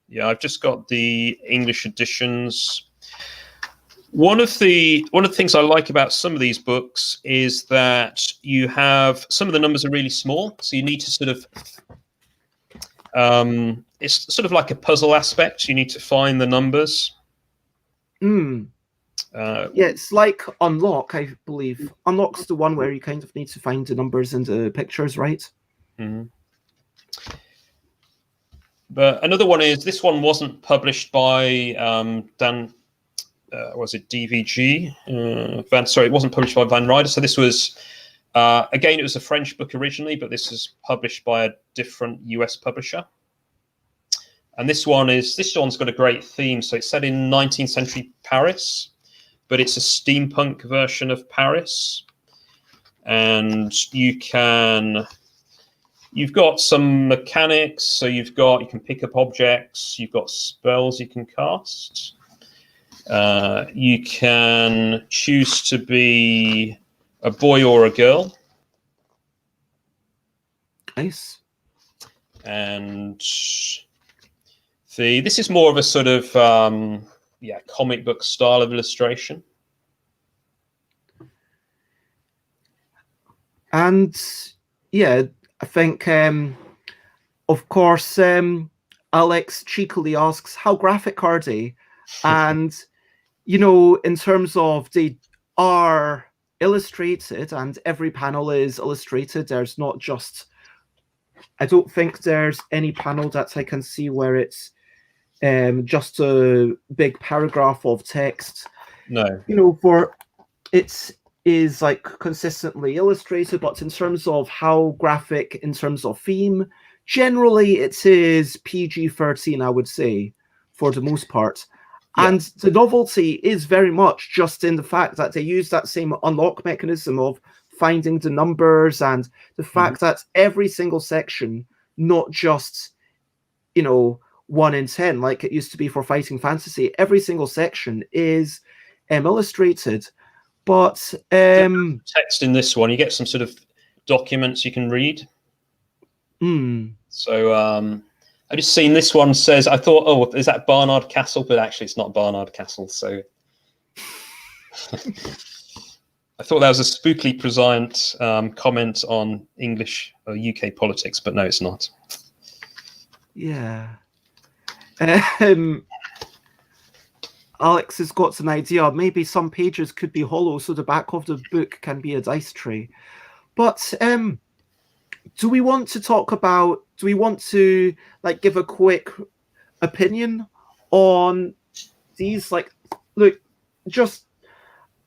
Yeah, I've just got the English editions. One of the things I like about some of these books is that you have some of the numbers are really small, so you need to sort of it's sort of like a puzzle aspect. You need to find the numbers. Yeah, it's like Unlock, I believe. Unlock's the one where you kind of need to find the numbers in the pictures, right? But another one is, this one wasn't published by was it DVG? It wasn't published by Van Ryder. So this was, again, it was a French book originally, but this is published by a different US publisher. And this one's got a great theme. So it's set in 19th century Paris, but it's a steampunk version of Paris. And you've got some mechanics. So you can pick up objects. You've got spells you can cast. You can choose to be a boy or a girl. Nice. And this is more of a sort of comic book style of illustration. And yeah, I think of course, Alex cheekily asks, how graphic are they? And, you know, in terms of they are illustrated and every panel is illustrated. There's not just, I don't think there's any panel that I can see where it's just a big paragraph of text. No. You know, for it is like consistently illustrated, but in terms of how graphic, in terms of theme, generally it is PG-13, I would say, for the most part. Yeah. And the novelty is very much just in the fact that they use that same unlock mechanism of finding the numbers and the fact that every single section, not just, you know, 1 in 10 like it used to be for Fighting Fantasy, every single section is illustrated. But text in this one, you get some sort of documents you can read. So I just seen this one says, I thought, oh, is that Barnard Castle? But actually it's not Barnard Castle. So I thought that was a spookily prescient comment on English or UK politics, but no, it's not. Yeah. Alex has got an idea. Maybe some pages could be hollow, so the back of the book can be a dice tray. But do we want to like give a quick opinion on these? Like, look, just,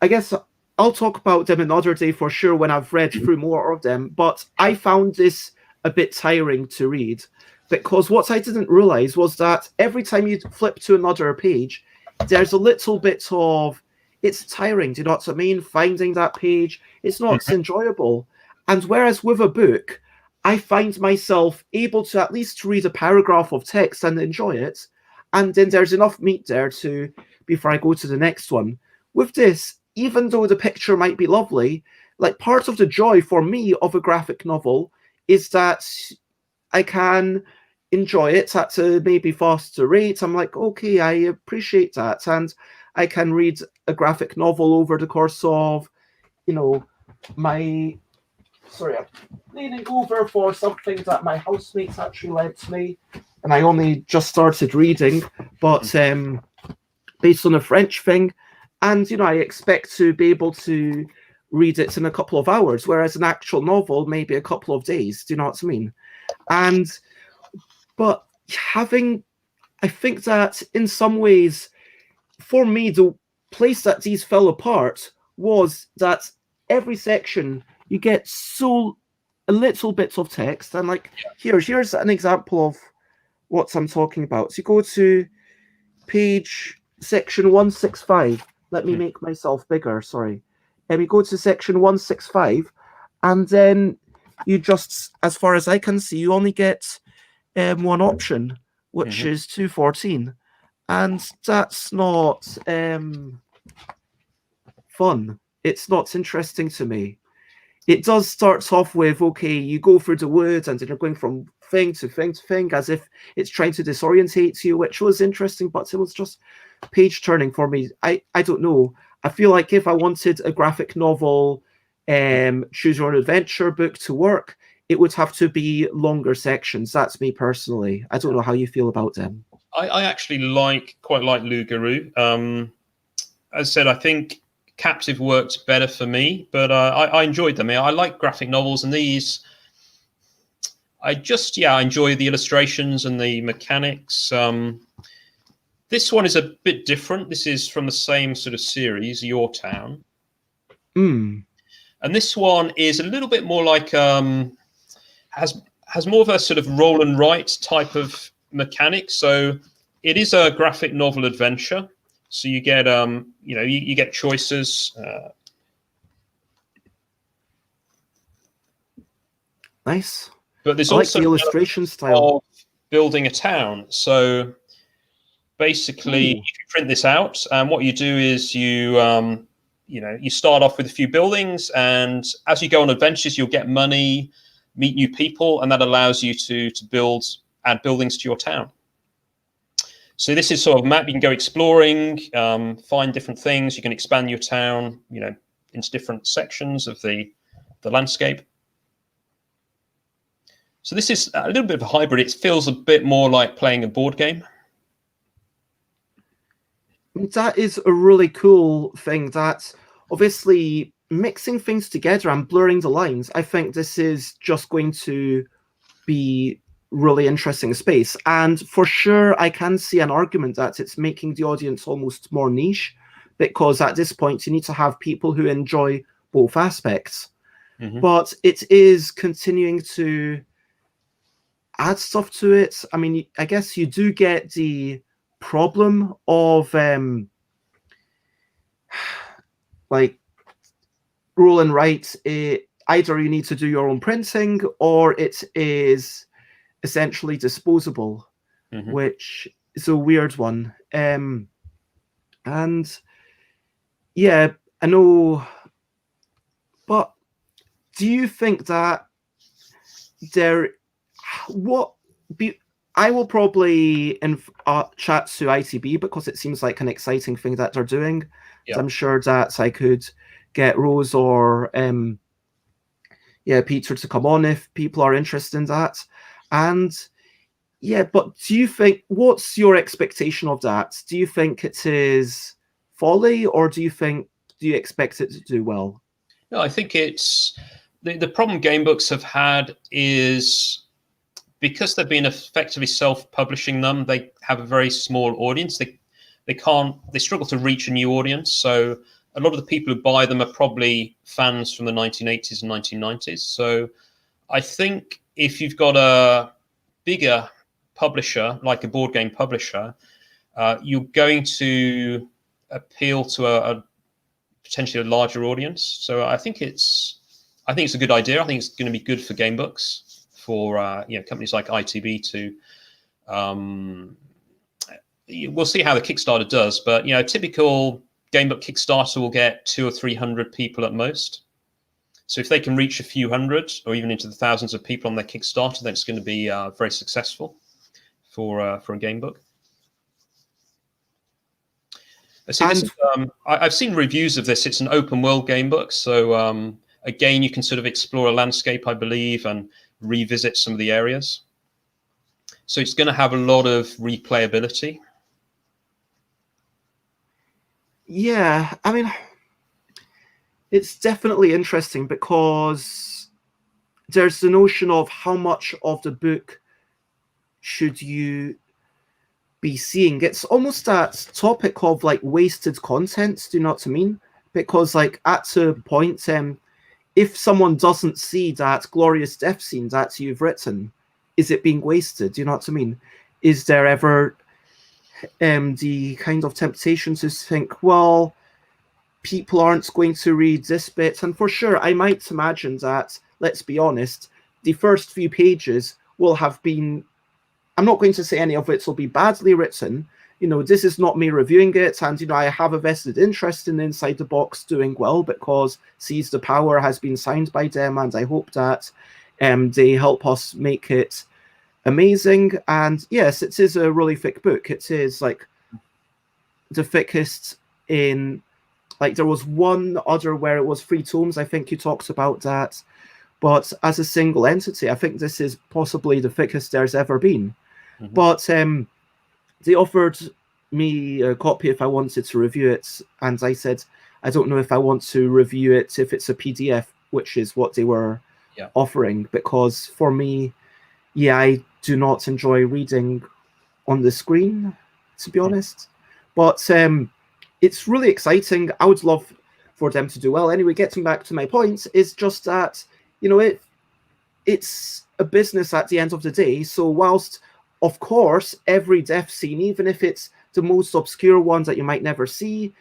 I guess I'll talk about them another day for sure when I've read through more of them. But I found this a bit tiring to read, because what I didn't realize was that every time you flip to another page, there's a little bit of, it's tiring, do you know what I mean? Finding that page, it's not enjoyable. And whereas with a book, I find myself able to at least read a paragraph of text and enjoy it. And then there's enough meat there to, before I go to the next one. With this, even though the picture might be lovely, like part of the joy for me of a graphic novel is that I can enjoy it at a maybe faster rate. I'm like, okay, I appreciate that. And I can read a graphic novel over the course of, you know, sorry, I'm leaning over for something that my housemates actually lent me. And I only just started reading, but based on a French thing. And, you know, I expect to be able to read it in a couple of hours, whereas an actual novel, maybe a couple of days. Do you know what I mean? But I think that in some ways, for me, the place that these fell apart was that every section you get a little bit of text, and like here's an example of what I'm talking about. So you go to section 165. Let me make myself bigger. Sorry, and we go to section 165, and then you just, as far as I can see, you only get one option, which is 214, and that's not fun. It's not interesting to me. It does start off with, okay, you go through the woods and then you're going from thing to thing to thing as if it's trying to disorientate you, which was interesting, but it was just page turning for me. I don't know. I feel like if I wanted a graphic novel, choose your own adventure book to work, it would have to be longer sections. That's me personally. I don't know how you feel about them. I actually quite like Loup-Garou. As I said, I think Captive worked better for me, but I enjoyed them. I like graphic novels, and these, I enjoy the illustrations and the mechanics. This one is a bit different. This is from the same sort of series, Your Town. And this one is a little bit more like has more of a sort of roll and write type of mechanic. So it is a graphic novel adventure. So you get you get choices. Nice. But there's I also like the illustration style of building a town. So basically, if you print this out, and what you do is you start off with a few buildings, and as you go on adventures, you'll get money, meet new people, and that allows you to add buildings to your town. So this is sort of a map. You can go exploring, find different things. You can expand your town, into different sections of the landscape. So this is a little bit of a hybrid. It feels a bit more like playing a board game. That is a really cool thing. That obviously mixing things together and blurring the lines. I think this is just going to be really interesting space. And for sure, I can see an argument that it's making the audience almost more niche, because at this point you need to have people who enjoy both aspects. But it is continuing to add stuff to it. I mean, I guess you do get the problem of like roll and write. Either you need to do your own printing, or it is essentially disposable, which is a weird one. And yeah, I know, but do you think that I will probably chat to ITB, because it seems like an exciting thing that they're doing. Yeah. I'm sure that I could get Rose or Peter to come on if people are interested in that. And yeah, but do you think, what's your expectation of that? Do you think it is folly, or do you expect it to do well? No, I think it's the problem gamebooks have had is, because they've been effectively self-publishing them, they have a very small audience. They struggle to reach a new audience. So a lot of the people who buy them are probably fans from the 1980s and 1990s. So I think if you've got a bigger publisher, like a board game publisher, you're going to appeal to a potentially a larger audience. So I think it's a good idea. I think it's going to be good for gamebooks, for companies like ITB to we'll see how the Kickstarter does, but a typical gamebook Kickstarter will get 200 or 300 people at most. So if they can reach a few hundred or even into the thousands of people on their Kickstarter, then it's going to be very successful for a gamebook. I've seen reviews of this. It's an open world gamebook, so again, you can sort of explore a landscape, I believe, and revisit some of the areas. So it's going to have a lot of replayability. Yeah, I mean, it's definitely interesting, because there's the notion of how much of the book should you be seeing. It's almost that topic of like wasted content, do you know what I mean? Because like at a point, if someone doesn't see that glorious death scene that you've written, is it being wasted? Do you know what I mean? Is there ever the kind of temptation to think, well, people aren't going to read this bit? And for sure, I might imagine that, let's be honest, the first few pages will have been, I'm not going to say any of it will be badly written. This is not me reviewing it, and I have a vested interest in Inside the Box doing well, because Seize the Power has been signed by them, and I hope that they help us make it amazing. And yes, it is a really thick book. It is like the thickest in, like, there was one other where it was 3 tomes. I think you talked about that, but as a single entity, I think this is possibly the thickest there's ever been. But they offered me a copy if I wanted to review it, and I said, I don't know if I want to review it if it's a PDF, which is what they were offering, because for me, I do not enjoy reading on the screen, to be honest. But it's really exciting. I would love for them to do well. Anyway, getting back to my point, is just that, it's a business at the end of the day. So whilst, of course, every death scene, even if it's the most obscure ones that you might never see,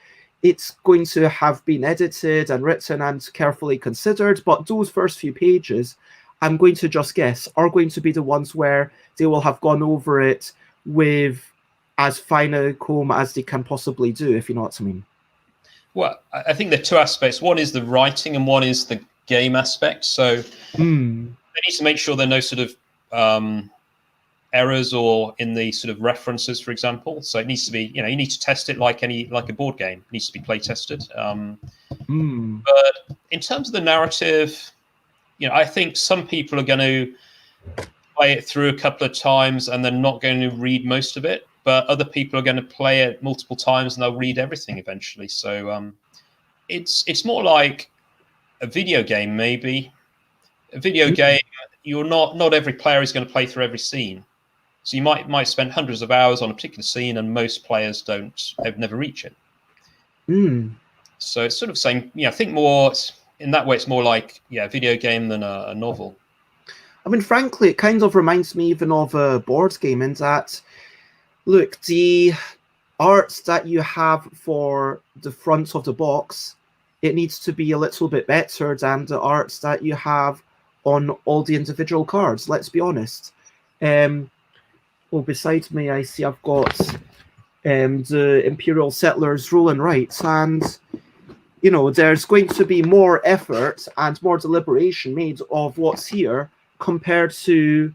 it's going to have been edited and written and carefully considered. But those first few pages, I'm going to just guess, are going to be the ones where they will have gone over it with as fine a comb as they can possibly do, if you know what I mean. Well, I think there are 2 aspects. One is the writing and one is the game aspect. So they need to make sure there are no sort of errors or in the sort of references, for example. So it needs to be, you need to test it like a board game. It needs to be play tested. But in terms of the narrative, I think some people are going to play it through a couple of times and they're not going to read most of it, but other people are going to play it multiple times and they'll read everything eventually. So it's more like a video game, maybe. A video game, you're not every player is going to play through every scene. So you might spend hundreds of hours on a particular scene, and most players have never reach it. So it's sort of saying, I think more in that way. It's more like a video game than a novel. I mean, frankly, it kind of reminds me even of a board game in that, look, the art that you have for the front of the box, it needs to be a little bit better than the art that you have on all the individual cards. Let's be honest. Beside me, I see I've got the Imperial Settlers Roll and Write, and there's going to be more effort and more deliberation made of what's here compared to,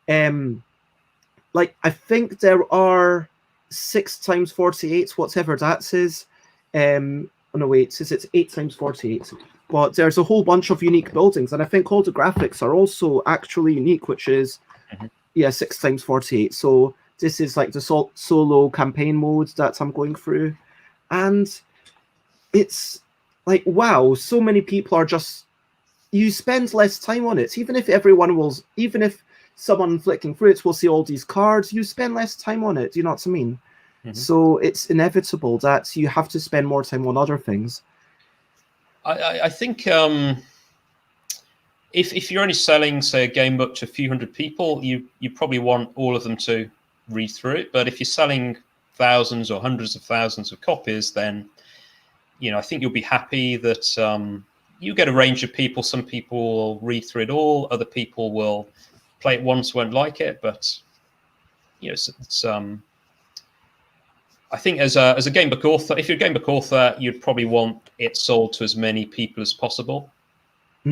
I think there are 6 times 48, whatever that is. Oh no, wait, it's 8 times 48. But there's a whole bunch of unique buildings, and I think all the graphics are also actually unique, which is 6 times 48. So this is like the solo campaign mode that I'm going through, and it's like, wow, so many people are just, you spend less time on it. Even if someone flicking through it will see all these cards, you spend less time on it. Do you know what I mean? So it's inevitable that you have to spend more time on other things. I think if you're only selling, say, a game book to a few hundred people, you probably want all of them to read through it. But if you're selling thousands or hundreds of thousands of copies, then I think you'll be happy that you get a range of people. Some people will read through it all. Other people will play it once, won't like it. But it's I think as a game book author, if you're a game book author, you'd probably want it sold to as many people as possible. I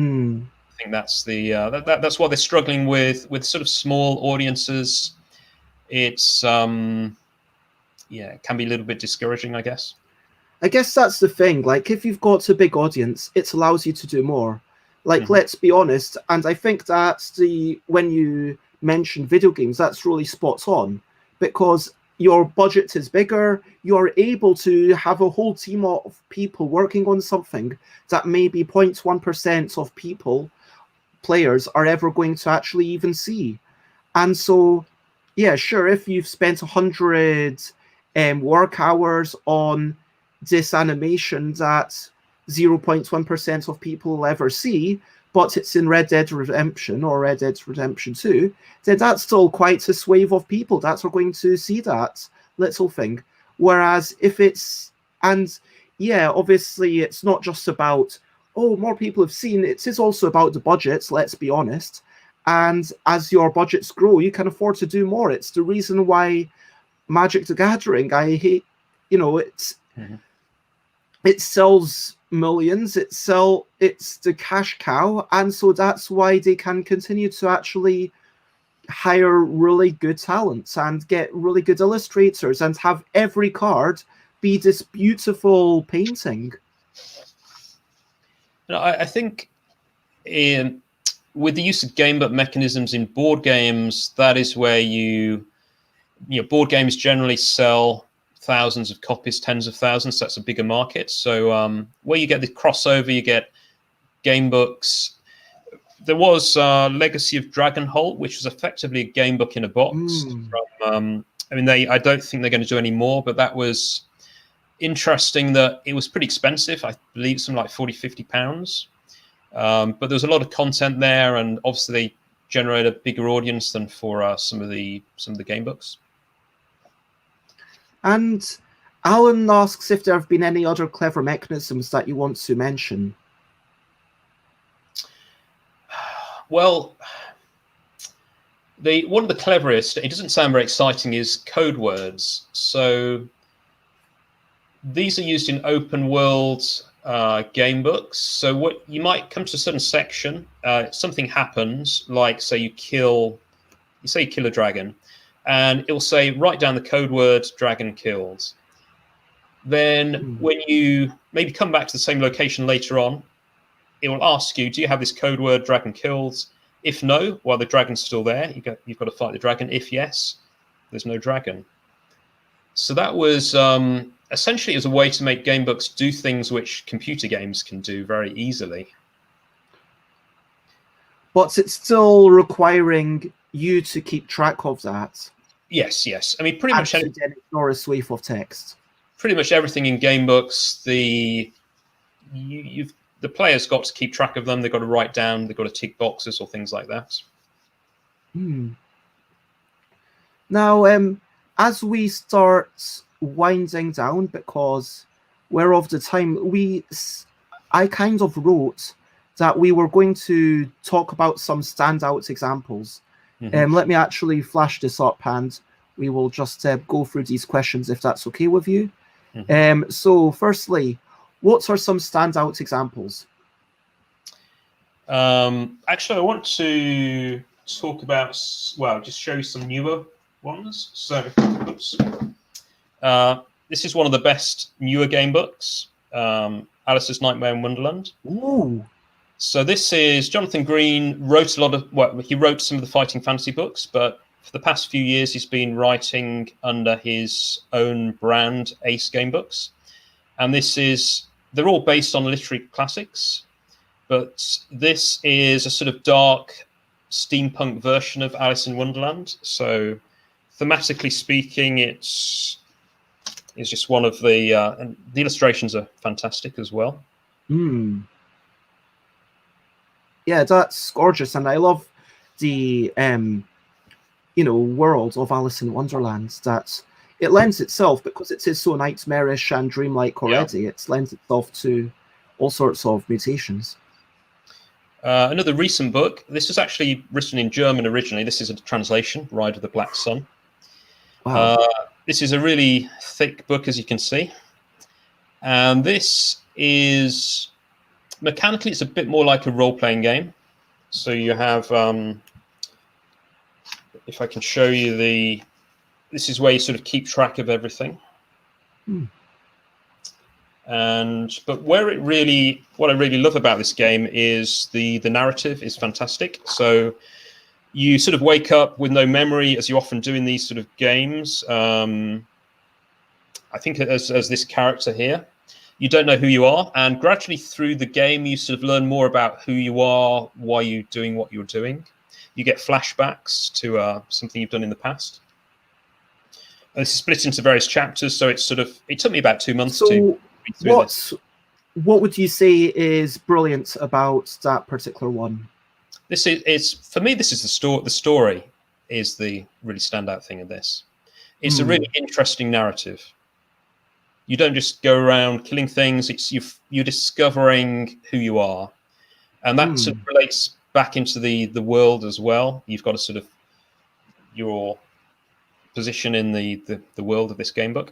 think that's that's what they're struggling with sort of small audiences. It's it can be a little bit discouraging, I guess. I guess that's the thing. Like, if you've got a big audience, it allows you to do more. Like, let's be honest. And I think that's when you mention video games, that's really spot on, because your budget is bigger. You're able to have a whole team of people working on something that maybe 0.1% of players are ever going to actually even see. And so, yeah, sure, if you've spent 100 work hours on this animation that 0.1% of people will ever see, but it's in Red Dead Redemption or Red Dead Redemption 2, then that's still quite a swathe of people that are going to see that little thing. Whereas if it's, and yeah, obviously it's not just about, oh, more people have seen, it is also about the budgets, let's be honest. And as your budgets grow, you can afford to do more. It's the reason why Magic the Gathering, I hate, it sells millions, it's the cash cow, and so that's why they can continue to actually hire really good talents and get really good illustrators and have every card be this beautiful painting. I think with the use of gamebook mechanisms in board games, that is where board games generally sell thousands of copies, tens of thousands. That's a bigger market. So where you get the crossover, you get game books. There was Legacy of Dragonholt, which was effectively a game book in a box. I don't think they're going to do any more, but that was interesting. That it was pretty expensive. I believe something like £40-50. But there was a lot of content there, and obviously they generate a bigger audience than for some of the game books. And Alan asks if there have been any other clever mechanisms that you want to mention. Well, one of the cleverest, it doesn't sound very exciting, is code words. So these are used in open world game books. So what you might come to a certain section, something happens, like say you kill a dragon, and it will say, write down the code word dragon killed. Then when you maybe come back to the same location later on, it will ask you, do you have this code word dragon killed? If no, well, the dragon's still there. You've got to fight the dragon. If yes, there's no dragon. So that was essentially as a way to make game books do things which computer games can do very easily. But it's still requiring you to keep track of that. Yes, yes. I mean, pretty much then ignore a swath of text. Pretty much everything in game books, the player's got to keep track of them. They've got to write down. They've got to tick boxes or things like that. Now, as we start winding down, because we're of the time, I kind of wrote that we were going to talk about some standout examples. Let me actually flash this up, and we will just go through these questions if that's okay with you. So, firstly, what are some standout examples? Actually, I want to talk about, well, just show you some newer ones. So, oops. This is one of the best newer game books, Alice's Nightmare in Wonderland. Ooh. So this is Jonathan Green wrote a lot of, well, he wrote some of the fighting fantasy books, but for the past few years, he's been writing under his own brand, Ace Game Books. And they're all based on literary classics, but this is a sort of dark steampunk version of Alice in Wonderland. So thematically speaking, it's just one of and the illustrations are fantastic as well. Yeah, that's gorgeous, and I love the world of Alice in Wonderland. That it lends itself, because it is so nightmarish and dreamlike already. It lends itself to all sorts of mutations. Another recent book. This was actually written in German originally. This is a translation, Ride of the Black Sun. Wow. This is a really thick book, as you can see, and this is. Mechanically, it's a bit more like a role-playing game. So you have, if I can show you this is where you sort of keep track of everything. But what I really love about this game is the narrative is fantastic. So you sort of wake up with no memory, as you often do in these sort of games. I think as this character here. You don't know who you are, and gradually through the game, you sort of learn more about who you are, why you're doing what you're doing. You get flashbacks to something you've done in the past. And this is split into various chapters, so it took me about 2 months to read through this. What would you say is brilliant about that particular one? This is for me. This is the story is the really standout thing in this. It's a really interesting narrative. You don't just go around killing things. It's you're discovering who you are, and that sort of relates back into the world as well. You've got a sort of your position in the world of this game book.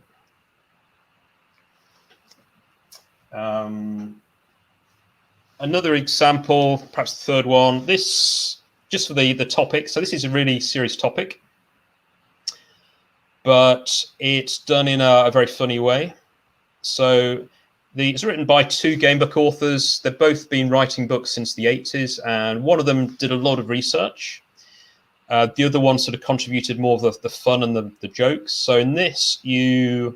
Another example, perhaps the third one. This just for the topic. So this is a really serious topic, but it's done in a very funny way. So it's written by two gamebook authors. They've both been writing books since the 80s, and one of them did a lot of research. The other one sort of contributed more of the fun and the jokes. So in this, you're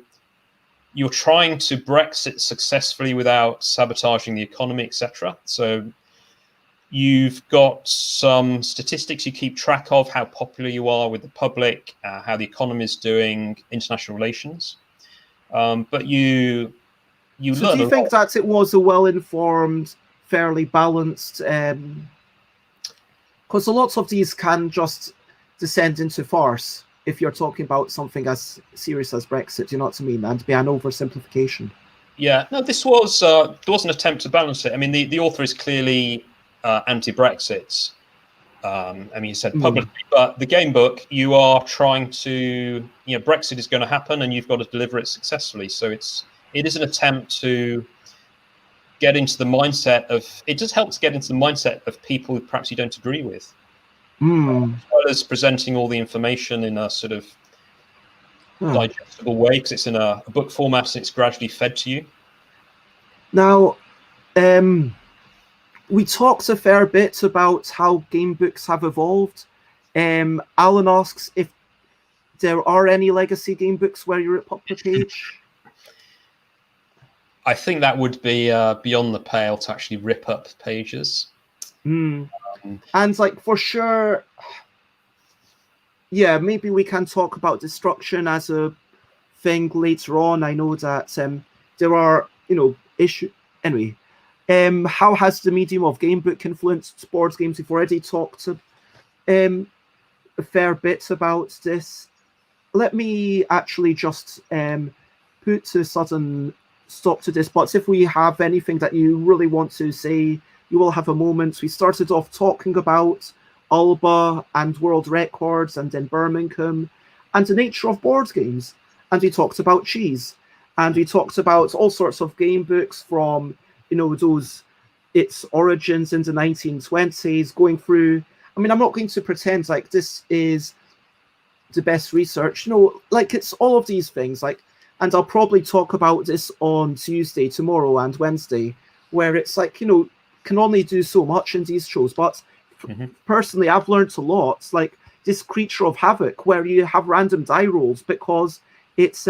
trying to Brexit successfully without sabotaging the economy, etc. So you've got some statistics you keep track of, how popular you are with the public, how the economy is doing, international relations. But you learn. So do you think that it was a well-informed, fairly balanced? Because a lot of these can just descend into farce if you're talking about something as serious as Brexit. You know what I mean? And be an oversimplification. Yeah, no. This was there was an attempt to balance it. I mean, the author is clearly anti-Brexit. I mean, he said publicly, but the game book, you are trying to, Brexit is going to happen, and you've got to deliver it successfully. So it is an attempt to get into the mindset of. It just helps get into the mindset of people who perhaps you don't agree with, as well as presenting all the information in a sort of digestible way, because it's in a book format and it's gradually fed to you. Now, we talked a fair bit about how game books have evolved. Alan asks if there are any legacy game books where you rip up a page. I think that would be beyond the pale to actually rip up pages. And like for sure, yeah, maybe we can talk about destruction as a thing later on. I know that there are, issues. Anyway, how has the medium of game book influenced board games? We've already talked a fair bit about this. Let me actually just put a sudden stop to this. But if we have anything that you really want to say, you will have a moment. We started off talking about Alba and world records and then Birmingham and the nature of board games. And we talked about cheese. And we talked about all sorts of game books from, its origins in the 1920s, going through. I mean, I'm not going to pretend like this is the best research. Like it's all of these things. And I'll probably talk about this on Tuesday, tomorrow, and Wednesday, where it's like, can only do so much in these shows. But personally, I've learned a lot. It's like this Creature of Havoc, where you have random die rolls because it's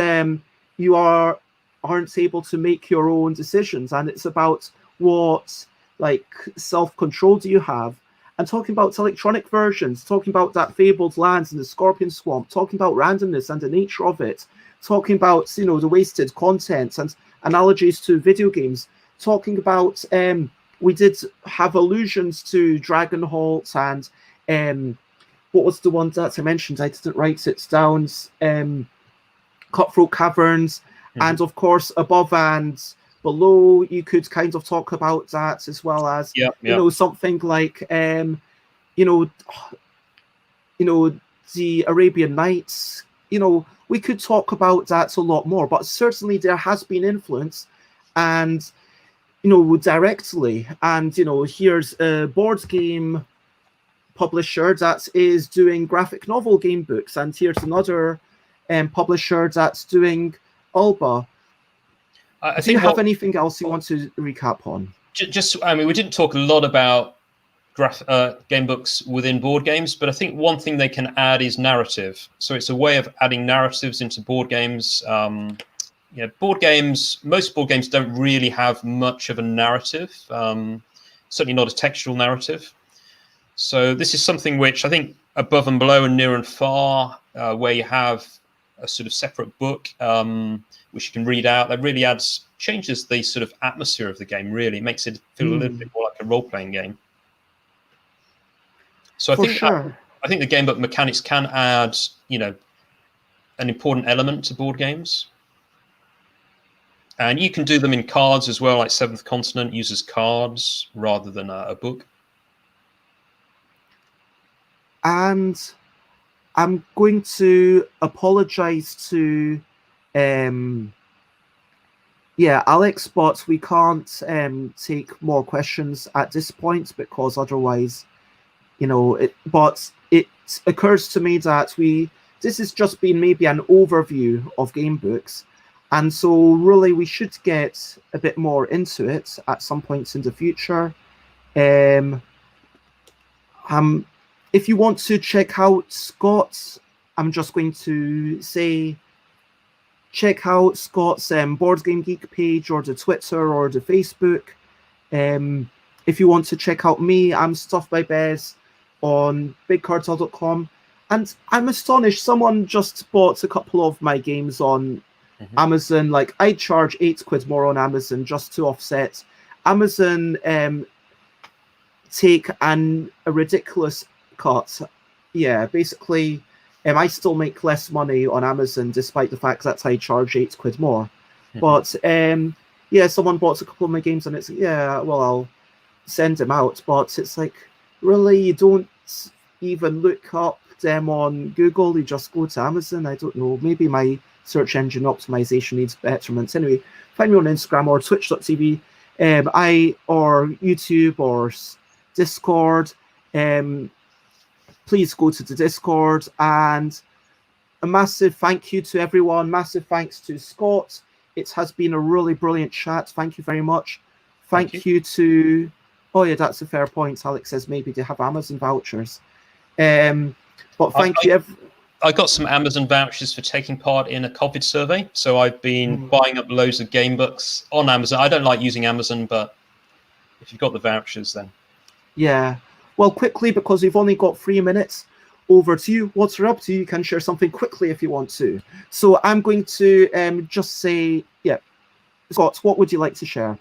you aren't able to make your own decisions, and it's about what like self-control do you have. And talking about electronic versions, talking about that fabled lands in the Scorpion Swamp, talking about randomness and the nature of it, talking about the wasted content and analogies to video games, talking about we did have allusions to Dragonholt and what was the one that I mentioned? I didn't write it down. Cutthroat Caverns, and of course Above and Below. You could kind of talk about that, as well as something like the Arabian Nights. We could talk about that a lot more, but certainly there has been influence, and directly. And here's a board game publisher that is doing graphic novel game books, and here's another publisher that's doing Alba. Do you have anything else you want to recap on? I mean, we didn't talk a lot about game books within board games, but I think one thing they can add is narrative. So it's a way of adding narratives into board games. Board games, most board games don't really have much of a narrative, certainly not a textual narrative. So this is something which I think Above and Below and Near and Far, where you have a sort of separate book which you can read out, that really changes the sort of atmosphere of the game, really. It makes it feel a little bit more like a role-playing game. So I think the game book mechanics can add, an important element to board games. And you can do them in cards as well, like Seventh Continent uses cards rather than a book. And I'm going to apologize to Alex, but we can't take more questions at this point because otherwise, but it occurs to me that this has just been maybe an overview of game books. And so really we should get a bit more into it at some points in the future. If you want to check out Scott, I'm just going to say, check out Scott's Board Game Geek page or the Twitter or the Facebook. If you want to check out me, I'm Stuff by Bez on bigcartel.com. And I'm astonished, someone just bought a couple of my games on Amazon. Like, I charge £8 more on Amazon just to offset. Amazon take a ridiculous cut. Yeah, basically, I still make less money on Amazon despite the fact that I charge £8 more. But someone bought a couple of my games and it's I'll send them out. But it's like, really, you don't even look up them on Google, you just go to Amazon. I don't know, maybe my search engine optimization needs betterment. Anyway, find me on Instagram or twitch.tv, or YouTube or Discord. Please go to the Discord. And a massive thank you to everyone. Massive thanks to Scott. It has been a really brilliant chat. Thank you very much. Thank you to Oh yeah, that's a fair point. Alex says maybe they have Amazon vouchers. But thank you. I got some Amazon vouchers for taking part in a COVID survey. So I've been buying up loads of game books on Amazon. I don't like using Amazon, but if you've got the vouchers, then. Yeah. Well, quickly, because we've only got 3 minutes, over to you. What's up to you? You can share something quickly if you want to. So I'm going to just say, yeah. Scott, what would you like to share?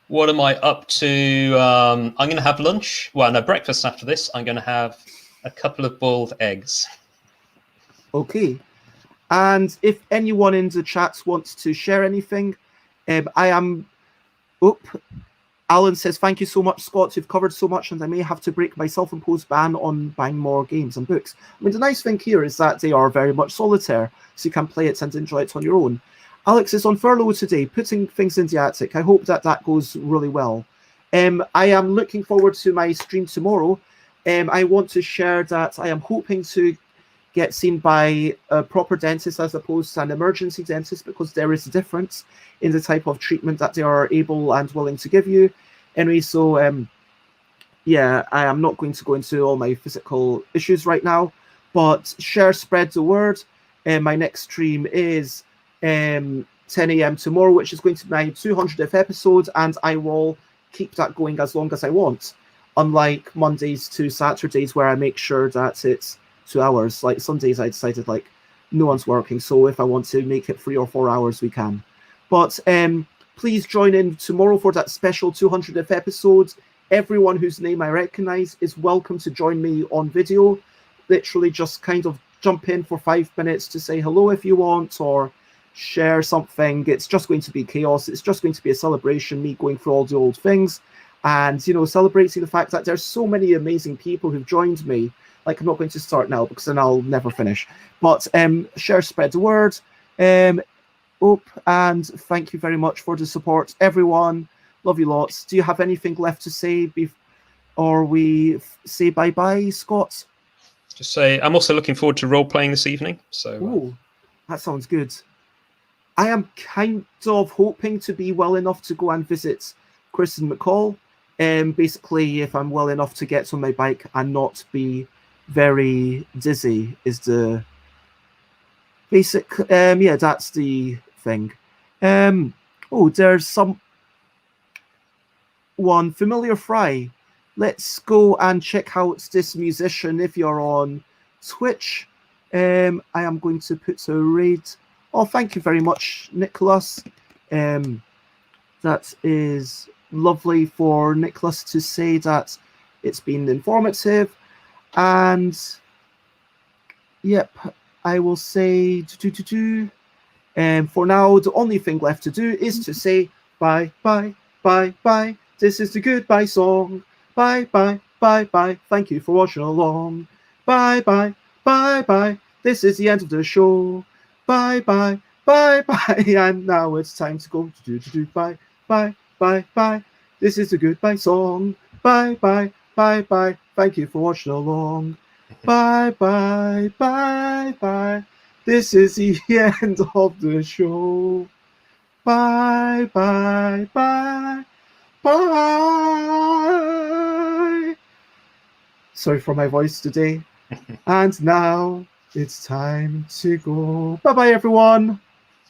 What am I up to? I'm going to have lunch. Well, no, breakfast after this. I'm going to have a couple of boiled eggs. Okay. And if anyone in the chat wants to share anything, I am... Alan says, thank you so much, Scott. You've covered so much, and I may have to break my self-imposed ban on buying more games and books. I mean, the nice thing here is that they are very much solitaire, so you can play it and enjoy it on your own. Alex is on furlough today, putting things in the attic. I hope that that goes really well. I am looking forward to my stream tomorrow. I want to share that I am hoping to get seen by a proper dentist as opposed to an emergency dentist, because there is a difference in the type of treatment that they are able and willing to give you. Anyway, so yeah, I am not going to go into all my physical issues right now, but share, spread the word. My next stream is 10 a.m. tomorrow, which is going to be my 200th episode, and I will keep that going as long as I want, unlike Mondays to Saturdays where I make sure that it's 2 hours. Like Sundays I decided like no one's working, so if I want to make it 3 or 4 hours we can. But please join in tomorrow for that special 200th episode. Everyone whose name I recognize is welcome to join me on video. Literally just kind of jump in for 5 minutes to say hello if you want, or share something. It's just going to be chaos. It's just going to be a celebration, me going through all the old things and, you know, celebrating the fact that there's so many amazing people who've joined me. Like, I'm not going to start now because then I'll never finish. But share, spread the word. And thank you very much for the support, everyone. Love you lots. Do you have anything left to say before we say bye-bye, Scott? Just say, I'm also looking forward to role-playing this evening. So, that sounds good. I am kind of hoping to be well enough to go and visit Chris and McCall. Basically, if I'm well enough to get on my bike and not be very dizzy is the basic, yeah, that's the thing. There's one familiar fry. Let's go and check out this musician if you're on Twitch. I am going to put a raid. Oh, thank you very much, Nicholas. That is lovely for Nicholas to say that it's been informative. And yep, I will say for now, the only thing left to do is to say bye, bye, bye, bye. This is the goodbye song. Bye, bye, bye, bye. Thank you for watching along. Bye, bye, bye, bye. This is the end of the show. Bye, bye, bye, bye. And now it's time to go. Bye, bye, bye, bye. This is the goodbye song. Bye, bye, bye, bye. Thank you for watching along. Bye, bye, bye, bye. This is the end of the show. Bye, bye, bye, bye. Sorry for my voice today. And now it's time to go. Bye-bye, everyone.